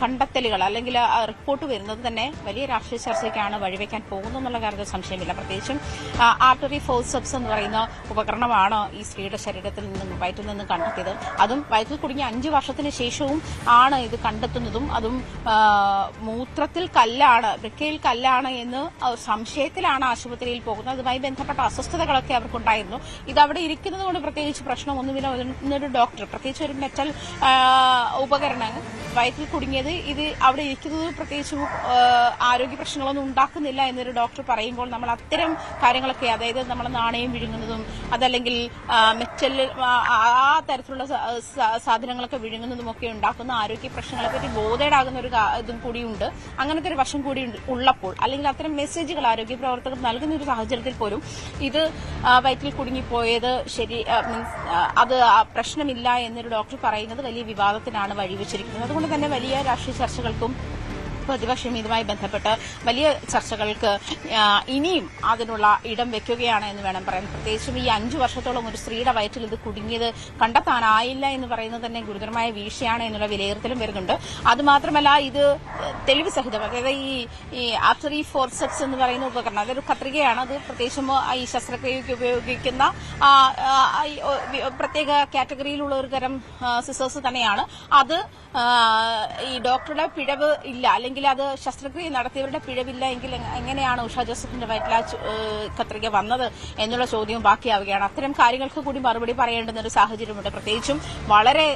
കണ്ടെത്തലുകൾ അല്ലെങ്കിൽ റിപ്പോർട്ട് വരുന്നത് തന്നെ വലിയ രാഷ്ട്രീയ ചർച്ചയ്ക്കാണ് വഴിവെക്കാൻ പോകുന്നു എന്നുള്ള കാര്യത്തിൽ സംശയമില്ല. പ്രത്യേകിച്ചും ആർട്ടറി ഫോഴ്സെപ്സ് എന്ന് പറയുന്ന ഉപകരണമാണ് ഈ സ്ത്രീയുടെ ശരീരത്തിൽ നിന്നും വയറ്റിൽ നിന്നും കണ്ടെത്തിയത്. അതും വയറ്റിൽ കുടുങ്ങിയ 5 വർഷത്തിന് ശേഷവും ആണ് ഇത് കണ്ടെത്തുന്നതും. അതും മൂത്രത്തിൽ കല്ലാണ്, വൃക്കയിൽ കല്ലാണ് എന്ന് സംശയത്തിലാണ് ആശുപത്രിയിൽ പോകുന്നത്. അതുമായി ബന്ധപ്പെട്ട അസ്വസ്ഥതകളൊക്കെ അവർക്കുണ്ടായിരുന്നു. ഇത് അവിടെ ഇരിക്കുന്നത് കൊണ്ട് പ്രത്യേകിച്ച് പ്രശ്നമൊന്നുമില്ല എന്നൊരു ഡോക്ടർ, പ്രത്യേകിച്ച് ഒരു മെറ്റൽ ഉപകരണം വയറ്റിൽ കുടുങ്ങിയത് ഇത് അവിടെ ഇരിക്കുന്നത് പ്രത്യേകിച്ച് ആരോഗ്യ പ്രശ്നങ്ങളൊന്നും ഉണ്ടാക്കുന്നില്ല എന്നൊരു ഡോക്ടർ പറയുമ്പോൾ നമ്മൾ അത്തരം കാര്യങ്ങളൊക്കെ, അതായത് നമ്മൾ നാണയം വിഴുങ്ങുന്നതും അതല്ലെങ്കിൽ മെറ്റൽ ആ തരത്തിലുള്ള സാധനങ്ങളൊക്കെ വിഴുങ്ങുന്നതുമൊക്കെ ഉണ്ടാക്കുന്ന ആരോഗ്യ പ്രശ്നങ്ങളെ പറ്റി ബോധേഡാകുന്ന ഒരു ഇതും കൂടിയുണ്ട്. അങ്ങനത്തെ ഒരു വശം കൂടി ഉള്ളപ്പോൾ, അല്ലെങ്കിൽ അത്തരം മെസ്സേജുകൾ ആരോഗ്യ പ്രവർത്തകർ നൽകുന്ന ഒരു സാഹചര്യത്തിൽ പോലും ഇത് വയറ്റിൽ കുടുങ്ങിപ്പോയത് അത് പ്രശ്നമില്ല എന്നൊരു ഡോക്ടർ പറയുന്നത് വലിയ വിവാദത്തിനാണ് വഴിവെച്ചിരിക്കുന്നത്. അതുകൊണ്ട് തന്നെ വലിയ രാഷ്ട്രീയ ചർച്ചകൾക്കും പ്രതിപക്ഷം ഇതുമായി ബന്ധപ്പെട്ട് വലിയ ചർച്ചകൾക്ക് ഇനിയും അതിനുള്ള ഇടം വെക്കുകയാണ് എന്ന് വേണം പറയാൻ. പ്രത്യേകിച്ചും ഈ 5 വർഷത്തോളം ഒരു സ്ത്രീയുടെ വയറ്റിൽ ഇത് കുടുങ്ങിയത് കണ്ടെത്താനായില്ല എന്ന് പറയുന്നത് തന്നെ ഗുരുതരമായ വീഴ്ചയാണ് എന്നുള്ള വിലയിരുത്തലും വരുന്നുണ്ട്. അതുമാത്രമല്ല ഇത് തെളിവ് സഹിതം, അതായത് ഈ ആർട്ടറി ഫോർസെപ്സ് എന്ന് പറയുന്ന ഉപകരണം, അതൊരു കത്രികയാണ്. അത് പ്രത്യേകിച്ചും ഈ ശസ്ത്രക്രിയയ്ക്ക് ഉപയോഗിക്കുന്ന പ്രത്യേക കാറ്റഗറിയിലുള്ള ഒരു തരം സിസേഴ്സ് തന്നെയാണ്. അത് ഈ ഡോക്ടറുടെ പിഴവ് ഇല്ല, അല്ലെങ്കിൽ അത് ശസ്ത്രക്രിയ നടത്തിയവരുടെ പിഴവില്ല എങ്കിൽ എങ്ങനെയാണ് ഉഷ ജോസഫിന്റെ വയറ്റിൽ കത്രിക വന്നത് എന്നുള്ള ചോദ്യവും ബാക്കിയാവുകയാണ്. അത്തരം കാര്യങ്ങൾക്ക് കൂടി മറുപടി പറയേണ്ടുന്ന ഒരു സാഹചര്യമുണ്ട്. പ്രത്യേകിച്ചും വളരെ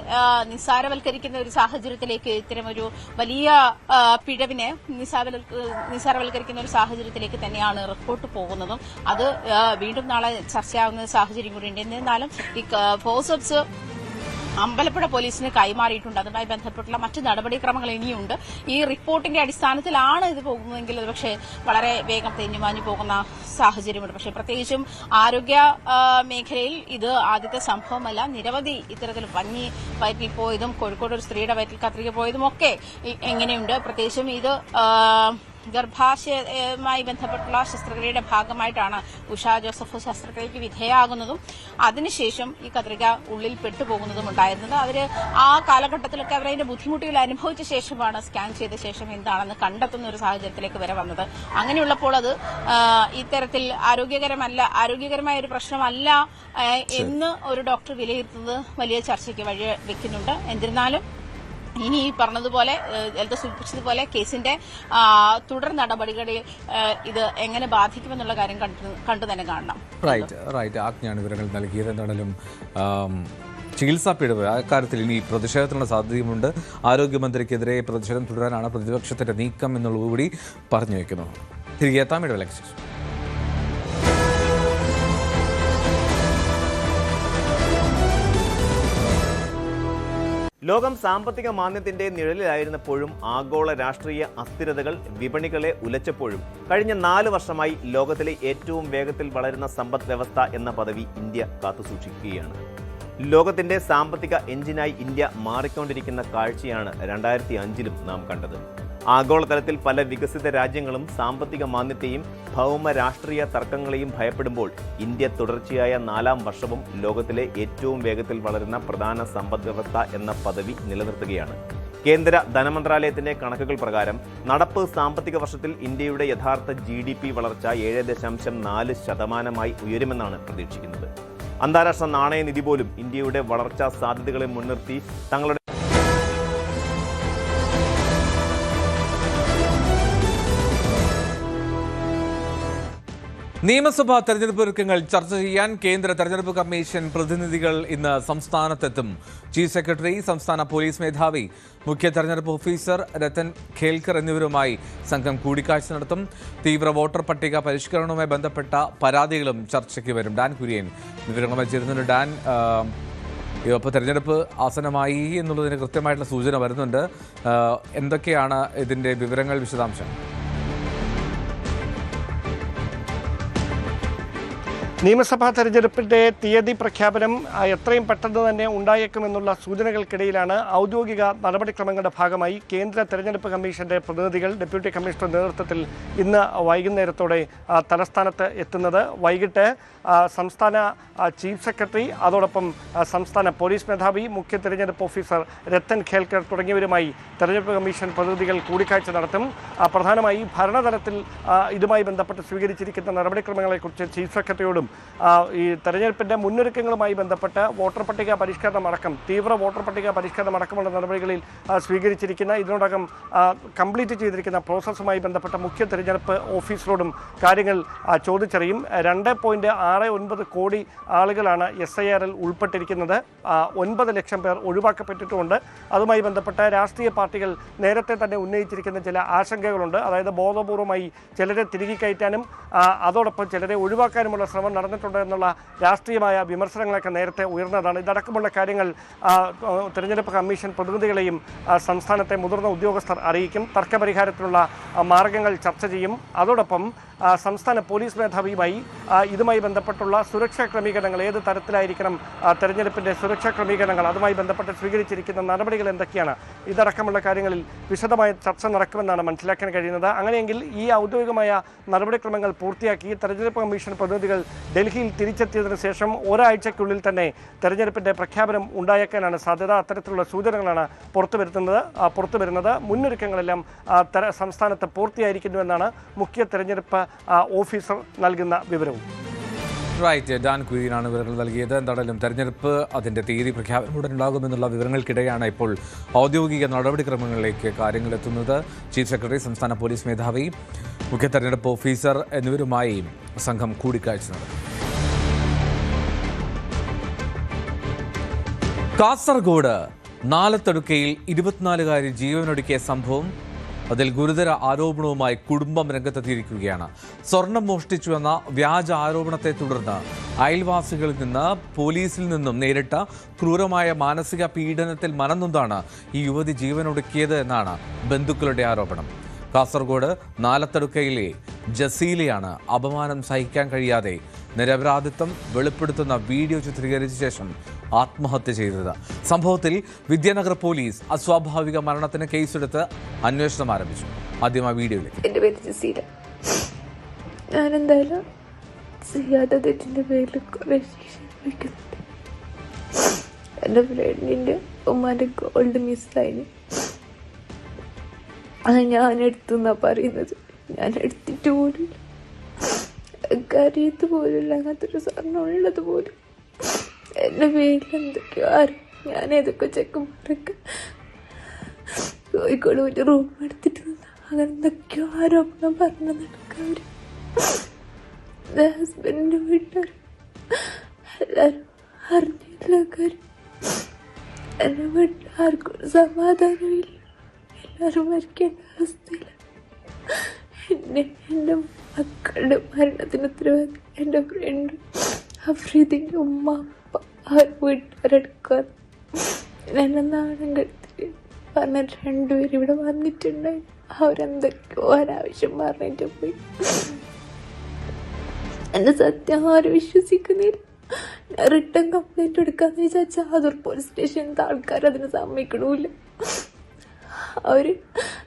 നിസ്സാരവൽക്കരിക്കുന്ന ഒരു സാഹചര്യത്തിലേക്ക്, ഇത്തരമൊരു വലിയ പിഴവിനെ നിസ്സാരവൽക്കരിക്കുന്ന ഒരു സാഹചര്യത്തിലേക്ക് തന്നെയാണ് റിപ്പോർട്ട് പോകുന്നതും. അത് വീണ്ടും നാളെ ചർച്ചയാവുന്ന സാഹചര്യം കൂടിയുണ്ട്. എന്നിരുന്നാലും ഈ ഫോഴ്സെപ്സ് അമ്പലപ്പുഴ പോലീസിന് കൈമാറിയിട്ടുണ്ട്. അതുമായി ബന്ധപ്പെട്ടുള്ള മറ്റ് നടപടിക്രമങ്ങൾ ഇനിയുണ്ട്. ഈ റിപ്പോർട്ടിന്റെ അടിസ്ഥാനത്തിലാണ് ഇത് പോകുന്നതെങ്കിൽ അത് പക്ഷേ വളരെ വേഗം തെന്നിമാഞ്ഞു പോകുന്ന സാഹചര്യമുണ്ട്. പക്ഷേ പ്രത്യേകിച്ചും ആരോഗ്യ മേഖലയിൽ ഇത് ആദ്യത്തെ സംഭവമല്ല. നിരവധി ഇത്തരത്തിൽ പഞ്ഞി വയറ്റിൽ പോയതും കോഴിക്കോട് ഒരു സ്ത്രീയുടെ വയറ്റിൽ കത്രിക പോയതും ഒക്കെ എങ്ങനെയുണ്ട്. പ്രത്യേകിച്ചും ഇത് ഗർഭാശയവുമായി ബന്ധപ്പെട്ടുള്ള ശസ്ത്രക്രിയയുടെ ഭാഗമായിട്ടാണ് ഉഷ ജോസഫ് ശസ്ത്രക്രിയയ്ക്ക് വിധേയമാകുന്നതും അതിനുശേഷം ഈ കത്രിക ഉള്ളിൽ പെട്ടുപോകുന്നതും ഉണ്ടായിരുന്നത്. അവര് ആ കാലഘട്ടത്തിലൊക്കെ അവരതിന്റെ ബുദ്ധിമുട്ടുകൾ അനുഭവിച്ച ശേഷമാണ് സ്കാൻ ചെയ്ത ശേഷം എന്താണെന്ന് കണ്ടെത്തുന്ന ഒരു സാഹചര്യത്തിലേക്ക് വരെ വന്നത്. അങ്ങനെയുള്ളപ്പോൾ അത് ഇത്തരത്തിൽ ആരോഗ്യകരമായ ഒരു പ്രശ്നമല്ല എന്ന് ഒരു ഡോക്ടർ വിലയിരുത്തുന്നത് വലിയ ചർച്ചയ്ക്ക് വഴി വെക്കുന്നുണ്ട്. എന്നിരുന്നാലും ഇനി ഈ പറഞ്ഞതുപോലെ സൂചിപ്പിച്ചതുപോലെ കേസിന്റെ തുടർ നടപടികളിൽ ഇത് എങ്ങനെ ബാധിക്കുമെന്നുള്ള കാര്യം കണ്ടു തന്നെ കാണണം. റൈറ്റ് ആജ്ഞയാണ് വിവരങ്ങൾ നൽകിയത്. എന്താണെങ്കിലും ചികിത്സാ പിഴവ് അക്കാര്യത്തിൽ ഇനി പ്രതിഷേധത്തിനുള്ള സാധ്യതയുമുണ്ട്. ആരോഗ്യമന്ത്രിക്കെതിരെ പ്രതിഷേധം തുടരാനാണ് പ്രതിപക്ഷത്തിന്റെ നീക്കം എന്നുള്ളതുകൂടി പറഞ്ഞു വയ്ക്കുന്നു. തിരികെ എത്താം ഇടവേളയ്ക്ക് ശേഷം. ലോകം സാമ്പത്തിക മാന്ദ്യത്തിന്റെ നിഴലിലായിരുന്നപ്പോഴും ആഗോള രാഷ്ട്രീയ അസ്ഥിരതകൾ വിപണികളെ ഉലച്ചപ്പോഴും കഴിഞ്ഞ 4 വർഷമായി ലോകത്തിലെ ഏറ്റവും വേഗത്തിൽ വളരുന്ന സമ്പദ് വ്യവസ്ഥ എന്ന പദവി ഇന്ത്യ കാത്തുസൂക്ഷിക്കുകയാണ്. ലോകത്തിന്റെ സാമ്പത്തിക എഞ്ചിനായി ഇന്ത്യ മാറിക്കൊണ്ടിരിക്കുന്ന കാഴ്ചയാണ് 2005-ലും നാം കണ്ടത്. ആഗോളതലത്തിൽ പല വികസിത രാജ്യങ്ങളും സാമ്പത്തിക മാന്ദ്യത്തെയും ഭൗമ രാഷ്ട്രീയ തർക്കങ്ങളെയും ഭയപ്പെടുമ്പോൾ ഇന്ത്യ തുടർച്ചയായ 4ാം വർഷവും ലോകത്തിലെ ഏറ്റവും വേഗത്തിൽ വളരുന്ന പ്രധാന സമ്പദ് വ്യവസ്ഥ എന്ന പദവി നിലനിർത്തുകയാണ്. കേന്ദ്ര ധനമന്ത്രാലയത്തിന്റെ കണക്കുകൾ പ്രകാരം നടപ്പ് സാമ്പത്തിക വർഷത്തിൽ ഇന്ത്യയുടെ യഥാർത്ഥ GDP വളർച്ച 7.4% ഉയരുമെന്നാണ് പ്രതീക്ഷിക്കുന്നത്. അന്താരാഷ്ട്ര നാണയനിധി പോലും ഇന്ത്യയുടെ വളർച്ചാ സാധ്യതകളെ മുൻനിർത്തി തങ്ങളുടെ നിയമസഭാ തെരഞ്ഞെടുപ്പ് ഒരുക്കങ്ങൾ ചർച്ച ചെയ്യാൻ കേന്ദ്ര തെരഞ്ഞെടുപ്പ് കമ്മീഷൻ പ്രതിനിധികൾ ഇന്ന് സംസ്ഥാനത്തെത്തും. ചീഫ് സെക്രട്ടറി, സംസ്ഥാന പോലീസ് മേധാവി, മുഖ്യ തെരഞ്ഞെടുപ്പ് ഓഫീസർ രത്തൻ ഖേൽക്കർ എന്നിവരുമായി സംഘം കൂടിക്കാഴ്ച നടത്തും. തീവ്ര വോട്ടർ പട്ടിക പരിഷ്കരണവുമായി ബന്ധപ്പെട്ട പരാതികളും ചർച്ചയ്ക്ക് വരും. ഡാൻ കുര്യൻ വിവരങ്ങളുമായി ചേരുന്നുണ്ട്. ഡാൻ, ഇപ്പോൾ തെരഞ്ഞെടുപ്പ് ആസന്നമായി എന്നുള്ളതിന് കൃത്യമായിട്ടുള്ള സൂചന വരുന്നുണ്ട്. എന്തൊക്കെയാണ് ഇതിൻ്റെ വിവരങ്ങൾ, വിശദാംശം? നിയമസഭാ തെരഞ്ഞെടുപ്പിന്റെ തീയതി പ്രഖ്യാപനം എത്രയും പെട്ടെന്ന് തന്നെ ഉണ്ടായേക്കുമെന്നുള്ള സൂചനകൾക്കിടയിലാണ് ഔദ്യോഗിക നടപടിക്രമങ്ങളുടെ ഭാഗമായി കേന്ദ്ര തെരഞ്ഞെടുപ്പ് കമ്മീഷന്റെ പ്രതിനിധികൾ ഡെപ്യൂട്ടി കമ്മീഷണർ നേതൃത്വത്തിൽ ഇന്ന് വൈകുന്നേരത്തോടെ തലസ്ഥാനത്ത് എത്തുന്നത്. വൈകിട്ട് സംസ്ഥാന ചീഫ് സെക്രട്ടറി, അതോടൊപ്പം സംസ്ഥാന പോലീസ് മേധാവി, മുഖ്യ തെരഞ്ഞെടുപ്പ് ഓഫീസർ രത്തൻ ഖേൽക്കർ തുടങ്ങിയവരുമായി തെരഞ്ഞെടുപ്പ് കമ്മീഷൻ പ്രതിനിധികൾ കൂടിക്കാഴ്ച നടത്തും. പ്രധാനമായി ഭരണതലത്തിൽ ഇതുമായി ബന്ധപ്പെട്ട് സ്വീകരിച്ചിരിക്കുന്ന നടപടിക്രമങ്ങളെക്കുറിച്ച് ചീഫ് സെക്രട്ടറിയോടും ഈ തെരഞ്ഞെടുപ്പിന്റെ മുന്നൊരുക്കങ്ങളുമായി ബന്ധപ്പെട്ട് വോട്ടർ പട്ടിക പരിഷ്കരണം അടക്കം, തീവ്ര വോട്ടർ പട്ടിക പരിഷ്കരണം അടക്കമുള്ള നടപടികളിൽ സ്വീകരിച്ചിരിക്കുന്ന, ഇതിനോടകം കംപ്ലീറ്റ് ചെയ്തിരിക്കുന്ന പ്രോസസ്സുമായി ബന്ധപ്പെട്ട മുഖ്യ തെരഞ്ഞെടുപ്പ് ഓഫീസറോടും കാര്യങ്ങൾ ചോദിച്ചറിയും. 2.69 കോടി ആളുകളാണ് SIR-ൽ ഉൾപ്പെട്ടിരിക്കുന്നത്. 9 ലക്ഷം പേർ ഒഴിവാക്കപ്പെട്ടിട്ടുമുണ്ട്. അതുമായി ബന്ധപ്പെട്ട രാഷ്ട്രീയ പാർട്ടികൾ നേരത്തെ തന്നെ ഉന്നയിച്ചിരിക്കുന്ന ചില ആശങ്കകളുണ്ട്. അതായത് ബോധപൂർവമായി ചിലരെ തിരികെ കയറ്റാനും അതോടൊപ്പം ചിലരെ ഒഴിവാക്കാനുമുള്ള ശ്രമം നടന്നിട്ടുണ്ട് എന്നുള്ള രാഷ്ട്രീയമായ വിമർശനങ്ങളൊക്കെ നേരത്തെ ഉയർന്നതാണ്. ഇതടക്കമുള്ള കാര്യങ്ങൾ തെരഞ്ഞെടുപ്പ് കമ്മീഷൻ പ്രതിനിധികളെയും സംസ്ഥാനത്തെ മുതിർന്ന ഉദ്യോഗസ്ഥർ അറിയിക്കും. തർക്കപരിഹാരത്തിനുള്ള മാർഗങ്ങൾ ചർച്ച ചെയ്യും. അതോടൊപ്പം സംസ്ഥാന പോലീസ് മേധാവിയുമായി ഇതുമായി ബന്ധപ്പെട്ടുള്ള സുരക്ഷാ ക്രമീകരണങ്ങൾ, ഏത് തരത്തിലായിരിക്കണം തെരഞ്ഞെടുപ്പിൻ്റെ സുരക്ഷാ ക്രമീകരണങ്ങൾ, അതുമായി ബന്ധപ്പെട്ട് സ്വീകരിച്ചിരിക്കുന്ന നടപടികൾ എന്തൊക്കെയാണ്, ഇതടക്കമുള്ള കാര്യങ്ങളിൽ വിശദമായ ചർച്ച നടക്കുമെന്നാണ് മനസ്സിലാക്കാൻ കഴിയുന്നത്. അങ്ങനെയെങ്കിൽ ഈ ഔദ്യോഗികമായ നടപടിക്രമങ്ങൾ പൂർത്തിയാക്കി തെരഞ്ഞെടുപ്പ് കമ്മീഷൻ പ്രതിനിധികൾ ഡൽഹിയിൽ തിരിച്ചെത്തിയതിനു ശേഷം ഒരാഴ്ചയ്ക്കുള്ളിൽ തന്നെ തെരഞ്ഞെടുപ്പിൻ്റെ പ്രഖ്യാപനം ഉണ്ടായേക്കാനാണ് സാധ്യത. അത്തരത്തിലുള്ള സൂചനകളാണ് പുറത്തു വരുന്നത്. മുന്നൊരുക്കങ്ങളെല്ലാം സംസ്ഥാനത്ത് പൂർത്തിയായിരിക്കുന്നുവെന്നാണ് മുഖ്യ തെരഞ്ഞെടുപ്പ് ഓഫീസർ നൽകുന്ന വിവരവും. റൈറ്റ്, ഡാൻ കുര്യനാണ് വിവരങ്ങൾ നൽകിയത്. എന്തായാലും തെരഞ്ഞെടുപ്പ് അതിൻ്റെ തീയതി പ്രഖ്യാപനം ഉടൻ ഉണ്ടാകുമെന്നുള്ള വിവരങ്ങൾക്കിടെയാണ് ഇപ്പോൾ ഔദ്യോഗിക നടപടിക്രമങ്ങളിലേക്ക് കാര്യങ്ങൾ എത്തുന്നത്. ചീഫ് സെക്രട്ടറി, സംസ്ഥാന പോലീസ് മേധാവി, മുഖ്യ തെരഞ്ഞെടുപ്പ് ഓഫീസർ എന്നിവരുമായി സംഘം കൂടിക്കാഴ്ച നടത്തി. കാസർഗോഡ് നാലത്തടുക്കയിൽ 24-കാരി ജീവനൊടുക്കിയ സംഭവം, അതിൽ ഗുരുതര ആരോപണവുമായി കുടുംബം രംഗത്തെത്തിയിരിക്കുകയാണ്. സ്വർണം മോഷ്ടിച്ചുവെന്ന വ്യാജ ആരോപണത്തെ തുടർന്ന് അയൽവാസികളിൽ നിന്ന്, പോലീസിൽ നിന്നും നേരിട്ട ക്രൂരമായ മാനസിക പീഡനത്തിൽ മനംനൊന്താണ് ഈ യുവതി ജീവനൊടുക്കിയത് എന്നാണ് ബന്ധുക്കളുടെ ആരോപണം. കാസർഗോഡ് നാലത്തടുക്കയിലെ ജസീലയാണ് അപമാനം സഹിക്കാൻ കഴിയാതെ നിരപരാധിത്വം വെളിപ്പെടുത്തുന്ന വീഡിയോ ചിത്രീകരിച്ച ശേഷം ആത്മഹത്യ ചെയ്തത്. സംഭവത്തിൽ വിദ്യാനഗർ പോലീസ് അസ്വാഭാവിക മരണത്തിന് കേസെടുത്ത് അന്വേഷണം ആരംഭിച്ചു. ആദ്യം ആ വീഡിയോയിലേക്ക്. എൻ്റെ പേര് ജസീല. ഞാനെന്തായാലും ചെയ്യാത്ത തെറ്റിൻ്റെ പേരിൽ കുറേ ശിക്ഷ വയ്ക്കുന്നുണ്ട്. എൻ്റെ ഫ്രണ്ടിൻ്റെ ഉമ്മാൻ്റെ ഗോൾഡ് മിസ്സായിന്. അത് ഞാൻ എടുത്തു എന്നാ പറയുന്നത്. ഞാൻ എടുത്തിട്ട് പോലും അറിയത്ത് പോലും അങ്ങനത്തെ ഒരു സ്വർണ്ണം ഉള്ളത് പോലും എൻ്റെ പേരിൽ എന്തൊക്കെയോ ഞാൻ ഏതൊക്കെ ചെക്കന്മാരൊക്കെ കോഴിക്കോട് ഒരു റൂം എടുത്തിട്ട് അങ്ങനെ എന്തൊക്കെയോ ആരോപണം പറഞ്ഞു നടക്കുക. അവർ ഹസ്ബൻഡിൻ്റെ വീട്ടുകാർ എല്ലാവരും അറിഞ്ഞില്ല കാര്യം. എൻ്റെ വീട്ടിൽ ആർക്കും സമാധാനമില്ല. എല്ലാവരും മരിക്കേണ്ട അവസ്ഥയില്ല. എൻ്റെ മക്കളുടെ മരണത്തിന് ഉത്തരവാദി എൻ്റെ ഫ്രണ്ട് അഫ്രീദിൻ്റെ ഉമ്മ അപ്പ അവർ വീട്ടുകാരെടുക്കാൻ എന്നെ നാണം കെടുത്തിട്ട് പറഞ്ഞിട്ട് 2 പേര് ഇവിടെ വന്നിട്ടുണ്ടായി. അവരെന്തൊക്കെയോ അനാവശ്യം പറഞ്ഞിട്ട് പോയി. എന്നെ സത്യം ആരും വിശ്വസിക്കുന്നില്ല. ഞാൻ റിട്ടേൺ കംപ്ലൈൻറ്റ് എടുക്കാമെന്ന് വിചാരിച്ചാൽ ആദൂർ പോലീസ് സ്റ്റേഷനിലത്തെ ആൾക്കാർ അതിന് സമ്മതിക്കണമില്ല. അവർ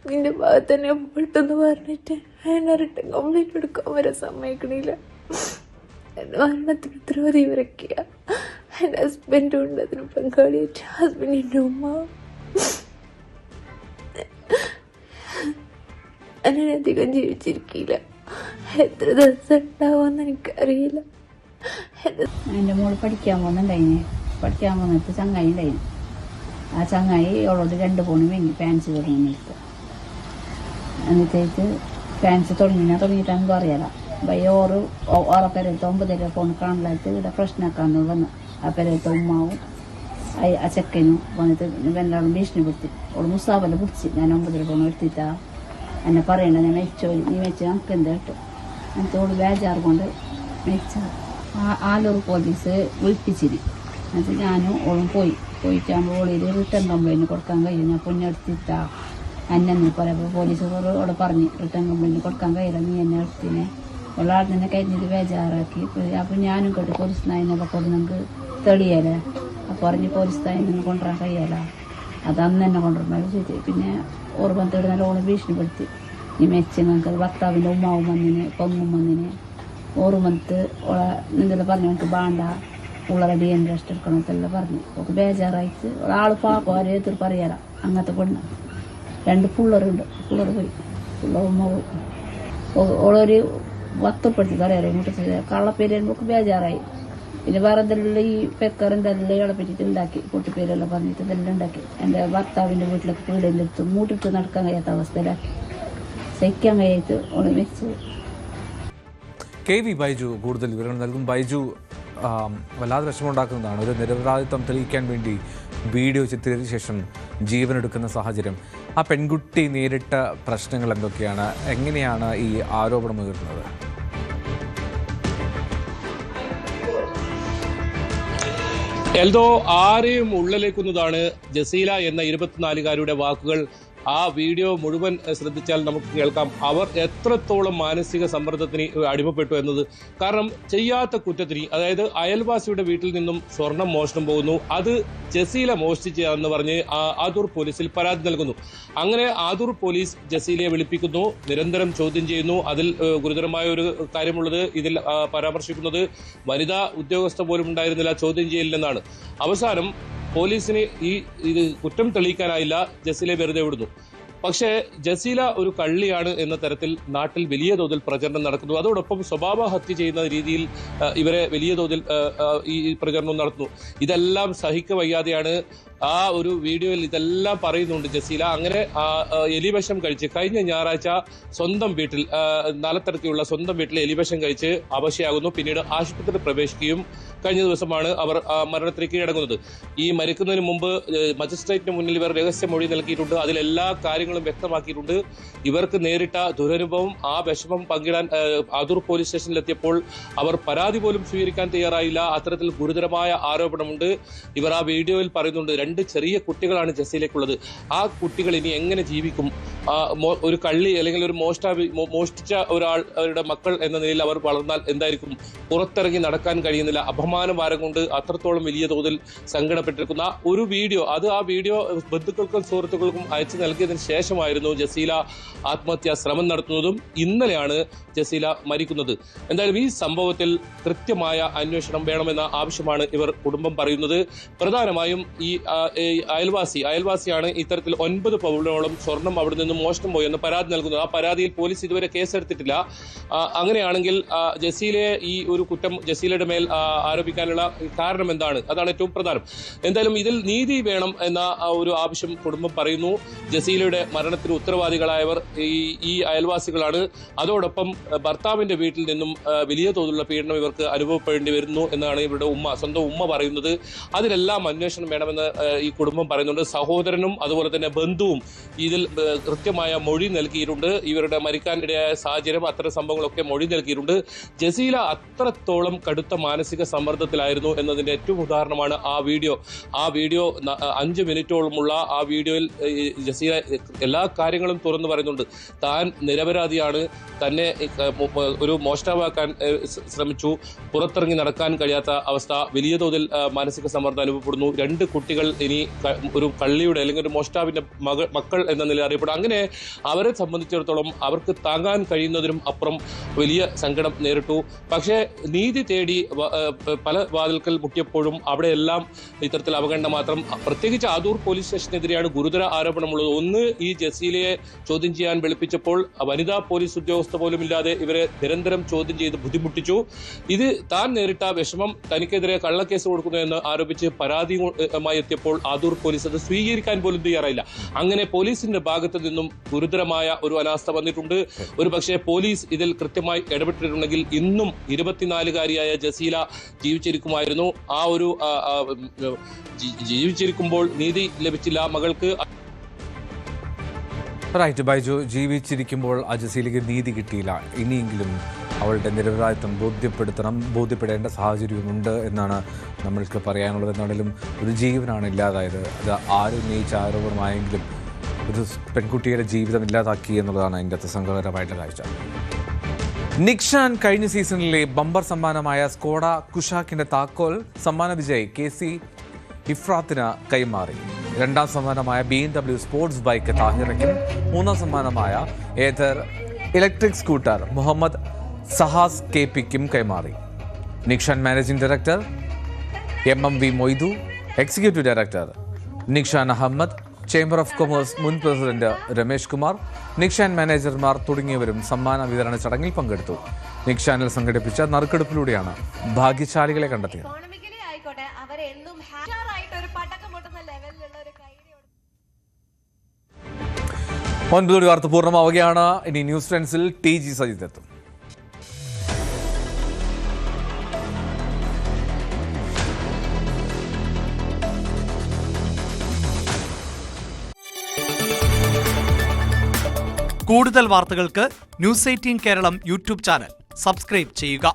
നിന്റെ ഭാഗത്ത് തന്നെ പോയിട്ടെന്ന് പറഞ്ഞിട്ട് എന്നെ റിട്ടേൺ കംപ്ലൈൻറ്റ് എടുക്കാൻ വരെ സമ്മതിക്കണില്ല. എൻ്റെ മരണത്തിന് ഉത്തരവാദി ഇവരൊക്കെയാണ്. എൻ്റെ ഹസ്ബൻഡും ഉണ്ട് അതിന് പങ്കാളിയായിട്ട്. ഹസ്ബൻഡിൻ്റെ ഉമ്മ അതിനധികം ജീവിച്ചിരിക്കില്ല. എത്ര ദിവസം ഉണ്ടാവുമെന്ന് എനിക്കറിയില്ല. എൻ്റെ മോള് പഠിക്കാൻ പോകുന്നുണ്ടായിന്. പഠിക്കാൻ പോകുന്നിട്ട് ചങ്ങായി ഉണ്ടായിന്. ആ ചങ്ങായി അവളോട് 2 പൗണ് വാങ്ങി ഫാൻസ് തുടങ്ങിയിട്ട്. എന്നിട്ട് ഫാൻസ് തുടങ്ങിയിട്ടാണെന്ന് പറയാല. ഓറ് ഓറെ പേരത്തെ 9 പൗണ് കാണില്ലായിട്ട് ഇവിടെ പ്രശ്നമാക്കാന്ന് വന്നു. ആ പേരത്തെ ഉമ്മാവും ആ ചെക്കനും വന്നിട്ട് രണ്ടാളും ഭീഷണിപ്പെടുത്തി. അവള് മുസാബല പിടിച്ച് ഞാൻ 9 പൗണ് എടുത്തിട്ടാ എന്നെ പറയണ്ട ഞാൻ മെച്ചോ നീ വെച്ച് നമുക്ക് എന്താ കിട്ടും. എന്നിട്ട് ഓള് ബേജാറ് കൊണ്ട് മെച്ച ആലൂർ പോലീസ് വിളിപ്പിച്ചിന്. എന്നിട്ട് ഞാനും ഓളും പോയിട്ടാകുമ്പോൾ ഓളിൽ റിട്ടേൺ കംപ്ലൈൻറ്റ് കൊടുക്കാൻ കഴിയും. ഞാൻ പൊന്നെടുത്തിട്ടാ എന്നെ പറയുമ്പോൾ പോലീസുകാരോട് പറഞ്ഞ് റിട്ടേൺ കംപ്ലൈൻറ്റ് കൊടുക്കാൻ കഴിയില്ല, നീ എന്നെ എടുത്തിനെ. ഉള്ളാൾ തന്നെ കഴിഞ്ഞിട്ട് ബേജാറാക്കി. അപ്പം ഞാനും കേട്ട് പോലീസ് നായിനൊക്കെ കൊണ്ട് നമുക്ക് തെളിയല്ലേ. അപ്പോൾ പറഞ്ഞ് പോലീസ് നായിനെ കൊണ്ടുവരാൻ കഴിയല. അത് അന്ന് തന്നെ കൊണ്ടുവരണം ചോദിച്ചു. പിന്നെ ഓർമ്മ തേടുന്ന ഓളെ ഭീഷണിപ്പെടുത്തി. ഈ മെച്ച് ഞങ്ങൾക്ക് ഭർത്താവിൻ്റെ ഉമ്മാവും വന്നിന് പൊങ്ങും വന്നിന്. ഓർമ്മത്ത് ഓളെ എന്തെല്ലാം പറഞ്ഞു നമുക്ക് വേണ്ട ഉള്ള DNA ടെസ്റ്റ് എടുക്കണം എന്നെല്ലാം പറഞ്ഞു. ഒക്കെ ബേജാറായിട്ട് ഒരാൾ പാപ്പം ആരെയും പറയാല. അങ്ങനത്തെ പെണ്ണ് 2 പിള്ളേരുണ്ട്. പിള്ളേർ പോയി. പിള്ളേർ ഉമ്മ പോയി. ഓളൊരു വത്തപ്പെടുത്തി പറയാറ് ഇങ്ങോട്ട് കള്ളപ്പേര് വരുമ്പോൾ ബേജാറായി. പിന്നെ വേറെ എന്തെല്ലാം ഈ പെക്കർ എന്തെല്ലാം ഇയാളെ പറ്റിയിട്ട് ഉണ്ടാക്കി പൊട്ടിപ്പേരെല്ലാം പറഞ്ഞിട്ട് ഇതെല്ലാം ഉണ്ടാക്കി. എൻ്റെ ഭർത്താവിൻ്റെ വീട്ടിലൊക്കെ പീടിയെടുത്ത് മൂട്ടിട്ട് നടക്കാൻ കഴിയാത്ത അവസ്ഥയിലാക്കി. സഹിക്കാൻ കഴിയായിട്ട് ഓളെ വെച്ച്. KV ബൈജു കൂടുതൽ വിവരങ്ങൾ നൽകും. ബൈജു, വല്ലാതെ വിഷമമുണ്ടാക്കുന്നതാണ് ഒരു നിരപരാധിത്വം തെളിയിക്കാൻ വേണ്ടി വീഡിയോ ചിത്രീകരിച്ച ശേഷം ജീവനെടുക്കുന്ന സാഹചര്യം. ആ പെൺകുട്ടി നേരിട്ട പ്രശ്നങ്ങൾ എന്തൊക്കെയാണ്? എങ്ങനെയാണ് ഈ ആരോപണം ഉയർന്നത്? എൽദോ, ആരെയും ഉള്ളിലേക്കുന്നതാണ് ജസീല എന്ന 24-കാരിയുടെ വാക്കുകൾ. ആ വീഡിയോ മുഴുവൻ ശ്രദ്ധിച്ചാൽ നമുക്ക് കേൾക്കാം അവർ എത്രത്തോളം മാനസിക സമ്മർദ്ദത്തിന് അടിമപ്പെട്ടു എന്നത്. കാരണം ചെയ്യാത്ത കുറ്റത്തിന്, അതായത് അയൽവാസിയുടെ വീട്ടിൽ നിന്നും സ്വർണം മോഷണം പോകുന്നു, അത് ജസീല മോഷ്ടിച്ചെന്ന് പറഞ്ഞ് ആദൂർ പോലീസിൽ പരാതി നൽകുന്നു. അങ്ങനെ ആദൂർ പോലീസ് ജസീലയെ വിളിപ്പിക്കുന്നു, നിരന്തരം ചോദ്യം ചെയ്യുന്നു. അതിൽ ഗുരുതരമായ ഒരു കാര്യമുള്ളത്, ഇതിൽ പരാമർശിക്കുന്നത് വനിതാ ഉദ്യോഗസ്ഥ പോലും ഉണ്ടായിരുന്നില്ല ചോദ്യം ചെയ്യലിലെന്നാണ്. അവസാനം പോലീസിന് ഇത് കുറ്റം തെളിയിക്കാനായില്ല, ജസീലയെ വെറുതെ വിടുന്നു. പക്ഷേ ജസീല ഒരു കള്ളിയാണ് എന്ന തരത്തിൽ നാട്ടിൽ വലിയ തോതിൽ പ്രചരണം നടക്കുന്നു. അതോടൊപ്പം സ്വഭാവ ഹത്യ ചെയ്യുന്ന രീതിയിൽ ഇവരെ വലിയ തോതിൽ ഈ പ്രചരണം നടത്തുന്നു. ഇതെല്ലാം സഹിക്കവയ്യാതെയാണ് ആ ഒരു വീഡിയോയിൽ ഇതെല്ലാം പറയുന്നുണ്ട് ജസീല. അങ്ങനെ എലിവിഷം കഴിച്ച് കഴിഞ്ഞ ഞായറാഴ്ച സ്വന്തം വീട്ടിൽ നാലത്തരത്തിലുള്ള സ്വന്തം വീട്ടിൽ എലിവിഷം കഴിച്ച് അവശയാകുന്നു. പിന്നീട് ആശുപത്രിയിൽ പ്രവേശിക്കുകയും കഴിഞ്ഞ ദിവസമാണ് അവർ മരണത്തിന് കീഴടങ്ങുന്നത്. ഈ മരിക്കുന്നതിന് മുമ്പ് മജിസ്ട്രേറ്റിന് മുന്നിൽ ഇവർ രഹസ്യമൊഴി നൽകിയിട്ടുണ്ട്. അതിലെല്ലാ കാര്യങ്ങളും വ്യക്തമാക്കിയിട്ടുണ്ട്. ഇവർക്ക് നേരിട്ട ദുരനുഭവം, ആ വിഷമം പങ്കിടാൻ ആദൂർ പോലീസ് സ്റ്റേഷനിലെത്തിയപ്പോൾ അവർ പരാതി പോലും സ്വീകരിക്കാൻ തയ്യാറായില്ല. അത്തരത്തിൽ ഗുരുതരമായ ആരോപണമുണ്ട്. ഇവർ ആ വീഡിയോയിൽ പറയുന്നുണ്ട് 2 ചെറിയ കുട്ടികളാണ് ജസീലയ്ക്കുള്ളത്. ആ കുട്ടികൾ ഇനി എങ്ങനെ ജീവിക്കും? ഒരു കള്ളി അല്ലെങ്കിൽ ഒരു മോഷ്ടിച്ച ഒരാൾ അവരുടെ മക്കൾ എന്ന നിലയിൽ അവർ വളർന്നാൽ എന്തായിരിക്കും? പുറത്തിറങ്ങി നടക്കാൻ കഴിയുന്നില്ല. അപമാനഭാരം കൊണ്ട് അത്രത്തോളം വലിയ തോതിൽ സങ്കടപ്പെട്ടിരിക്കുന്ന ഒരു വീഡിയോ, ആ വീഡിയോ ബന്ധുക്കൾക്കും സുഹൃത്തുക്കൾക്കും അയച്ചു നൽകിയതിന് ശേഷമായിരുന്നു ജസീല ആത്മഹത്യാ ശ്രമം നടത്തുന്നതും ഇന്നലെയാണ് ജസീല മരിക്കുന്നത്. എന്തായാലും ഈ സംഭവത്തിൽ കൃത്യമായ അന്വേഷണം വേണമെന്ന ആവശ്യമാണ് ഇവർ കുടുംബം പറയുന്നത്. പ്രധാനമായും ഈ അയൽവാസിയാണ് ഇത്തരത്തിൽ 9 പവനോളം സ്വർണം അവിടെ നിന്ന് മോഷണം പോയി എന്ന് പരാതി നൽകുന്നത്. ആ പരാതിയിൽ പോലീസ് ഇതുവരെ കേസെടുത്തിട്ടില്ല. അങ്ങനെയാണെങ്കിൽ ജസീലയെ ഈ ഒരു കുറ്റം ജസീലയുടെ മേൽ ആരോപിക്കാനുള്ള കാരണം എന്താണ്? അതാണ് ഏറ്റവും പ്രധാനം. എന്തായാലും ഇതിൽ നീതി വേണം എന്ന ഒരു ആവശ്യം കുടുംബം പറയുന്നു. ജസീലയുടെ മരണത്തിന് ഉത്തരവാദികളായവർ ഈ അയൽവാസികളാണ്. അതോടൊപ്പം ഭർത്താവിന്റെ വീട്ടിൽ നിന്നും വലിയ തോതിലുള്ള പീഡനം ഇവർക്ക് അനുഭവപ്പെടേണ്ടി വരുന്നു എന്നാണ് ഇവരുടെ സ്വന്തം ഉമ്മ പറയുന്നത്. അതിലെല്ലാം അന്വേഷണം വേണമെന്ന് ഈ കുടുംബം പറയുന്നുണ്ട്. സഹോദരനും അതുപോലെ തന്നെ ബന്ധുവും ഇതിൽ കൃത്യമായ മൊഴി നൽകിയിട്ടുണ്ട്. ഇവരുടെ മരിക്കാനിടയായ സാഹചര്യം, അത്തരം സംഭവങ്ങളൊക്കെ മൊഴി നൽകിയിട്ടുണ്ട്. ജസീല അത്രത്തോളം കടുത്ത മാനസിക സമ്മർദ്ദത്തിലായിരുന്നു എന്നതിന്റെ ഏറ്റവും ഉദാഹരണമാണ് ആ വീഡിയോ. 5 മിനിറ്റോളമുള്ള ആ വീഡിയോയിൽ ജസീല എല്ലാ കാര്യങ്ങളും തുറന്നു പറയുന്നുണ്ട്. താൻ നിരപരാധിയാണ്, തന്നെ ഒരു മോഷ്ടാവാക്കാൻ ശ്രമിച്ചു, പുറത്തിറങ്ങി നടക്കാൻ കഴിയാത്ത അവസ്ഥ, വലിയ തോതിൽ മാനസിക സമ്മർദ്ദം അനുഭവപ്പെടുന്നു. 2 കുട്ടികൾ ഇനി ഒരു കള്ളിയുടെ അല്ലെങ്കിൽ ഒരു മോഷ്ടാവിന്റെ മക്കൾ എന്ന നിലയിൽ അറിയപ്പെടും. അങ്ങനെ അവരെ സംബന്ധിച്ചിടത്തോളം അവർക്ക് താങ്ങാൻ കഴിയുന്നതിനും അപ്പുറം വലിയ സങ്കടം നേരിട്ടു. പക്ഷേ നീതി തേടി പല വാതിൽക്കൽ മുട്ടിയപ്പോഴും അവിടെയെല്ലാം ഇത്തരത്തിൽ അവഗണന മാത്രം. പ്രത്യേകിച്ച് ആദൂർ പോലീസ് സ്റ്റേഷനെതിരെയാണ് ഗുരുതര ആരോപണമുള്ളത്. ഒന്ന്, ഈ ജസീലയെ ചോദ്യം ചെയ്യാൻ വിളിപ്പിച്ചപ്പോൾ വനിതാ പോലീസ് ഉദ്യോഗസ്ഥ പോലും ഇല്ലാതെ ഇവരെ നിരന്തരം ചോദ്യം ചെയ്ത് ബുദ്ധിമുട്ടിച്ചു. ഇത് താൻ നേരിട്ട വിഷമം, തനിക്കെതിരെ കള്ളക്കേസ് കൊടുക്കുന്നു എന്ന് ആരോപിച്ച് പരാതിയുമായി എത്തിയപ്പോൾ ആദൂർ പോലീസ് അത് സ്വീകരിക്കാൻ പോലും തയ്യാറായില്ല. അങ്ങനെ പോലീസിന്റെ ഭാഗത്ത് നിന്നും ഗുരുതരമായ ഒരു അനാസ്ഥ വന്നിട്ടുണ്ട്. ഒരു പക്ഷേ പോലീസ് ഇതിൽ കൃത്യമായി ഇടപെട്ടിട്ടുണ്ടെങ്കിൽ ഇന്നും 24-കാരിയായ ജസീല ജീവിച്ചിരിക്കുമായിരുന്നു. ആ ഒരു ജീവിച്ചിരിക്കുമ്പോൾ നീതി ലഭിച്ചില്ല മകൾക്ക്. റൈറ്റ് ബൈജു, ജീവിച്ചിരിക്കുമ്പോൾ ആ ജസീലയ്ക്ക് നീതി കിട്ടിയില്ല. ഇനിയെങ്കിലും അവളുടെ നിരപരാധിത്വം ബോധ്യപ്പെടേണ്ട സാഹചര്യമുണ്ട് എന്നാണ് നമ്മൾക്ക് പറയാനുള്ളത്. എന്നാണെങ്കിലും ഒരു ജീവനാണ് ഇല്ലാതായത്. അത് ആരും ഉന്നയിച്ച ആരോപണമായെങ്കിലും ഒരു പെൺകുട്ടിയുടെ ജീവിതം ഇല്ലാതാക്കി എന്നുള്ളതാണ് അതിൻ്റെ അകത്ത് സങ്കടകരമായിട്ടുള്ള കാഴ്ച. നിക്ഷാൻ കഴിഞ്ഞ സീസണിലെ ബമ്പർ സമ്മാനമായ സ്കോഡ കുഷാക്കിന്റെ താക്കോൽ സമ്മാന വിജയി KC ഇഫ്രാത്തിന് കൈമാറി. 2ാം സമ്മാനമായ BMW സ്പോർട്സ് ബൈക്ക് താഹിറയ്ക്കും 3ാം സമ്മാനമായ ഏതർ ഇലക്ട്രിക് സ്കൂട്ടർ മുഹമ്മദ് സഹാസ് KPക്കും കൈമാറി. Nikshan managing director MMV Moidu, executive director Nikshan Ahmed, chamber of commerce മുൻ പ്രസിഡന്റ് രമേഷ് കുമാർ, നിക്ഷാൻ മാനേജർമാർ തുടങ്ങിയവരും സമ്മാന വിതരണ ചടങ്ങിൽ പങ്കെടുത്തു. നിക്ഷാനിൽ സംഘടിപ്പിച്ച നറുക്കെടുപ്പിലൂടെയാണ് ഭാഗ്യശാലികളെ കണ്ടെത്തിയത്. 9 വാർത്ത പൂർണ്ണമാവുകയാണ്. ഇനി ന്യൂസ് ട്രെൻഡ്സിൽ TG സജിത്ത് എത്തും. കൂടുതൽ വാർത്തകൾക്ക് News 18 Keralam YouTube channel subscribe ചെയ്യുക.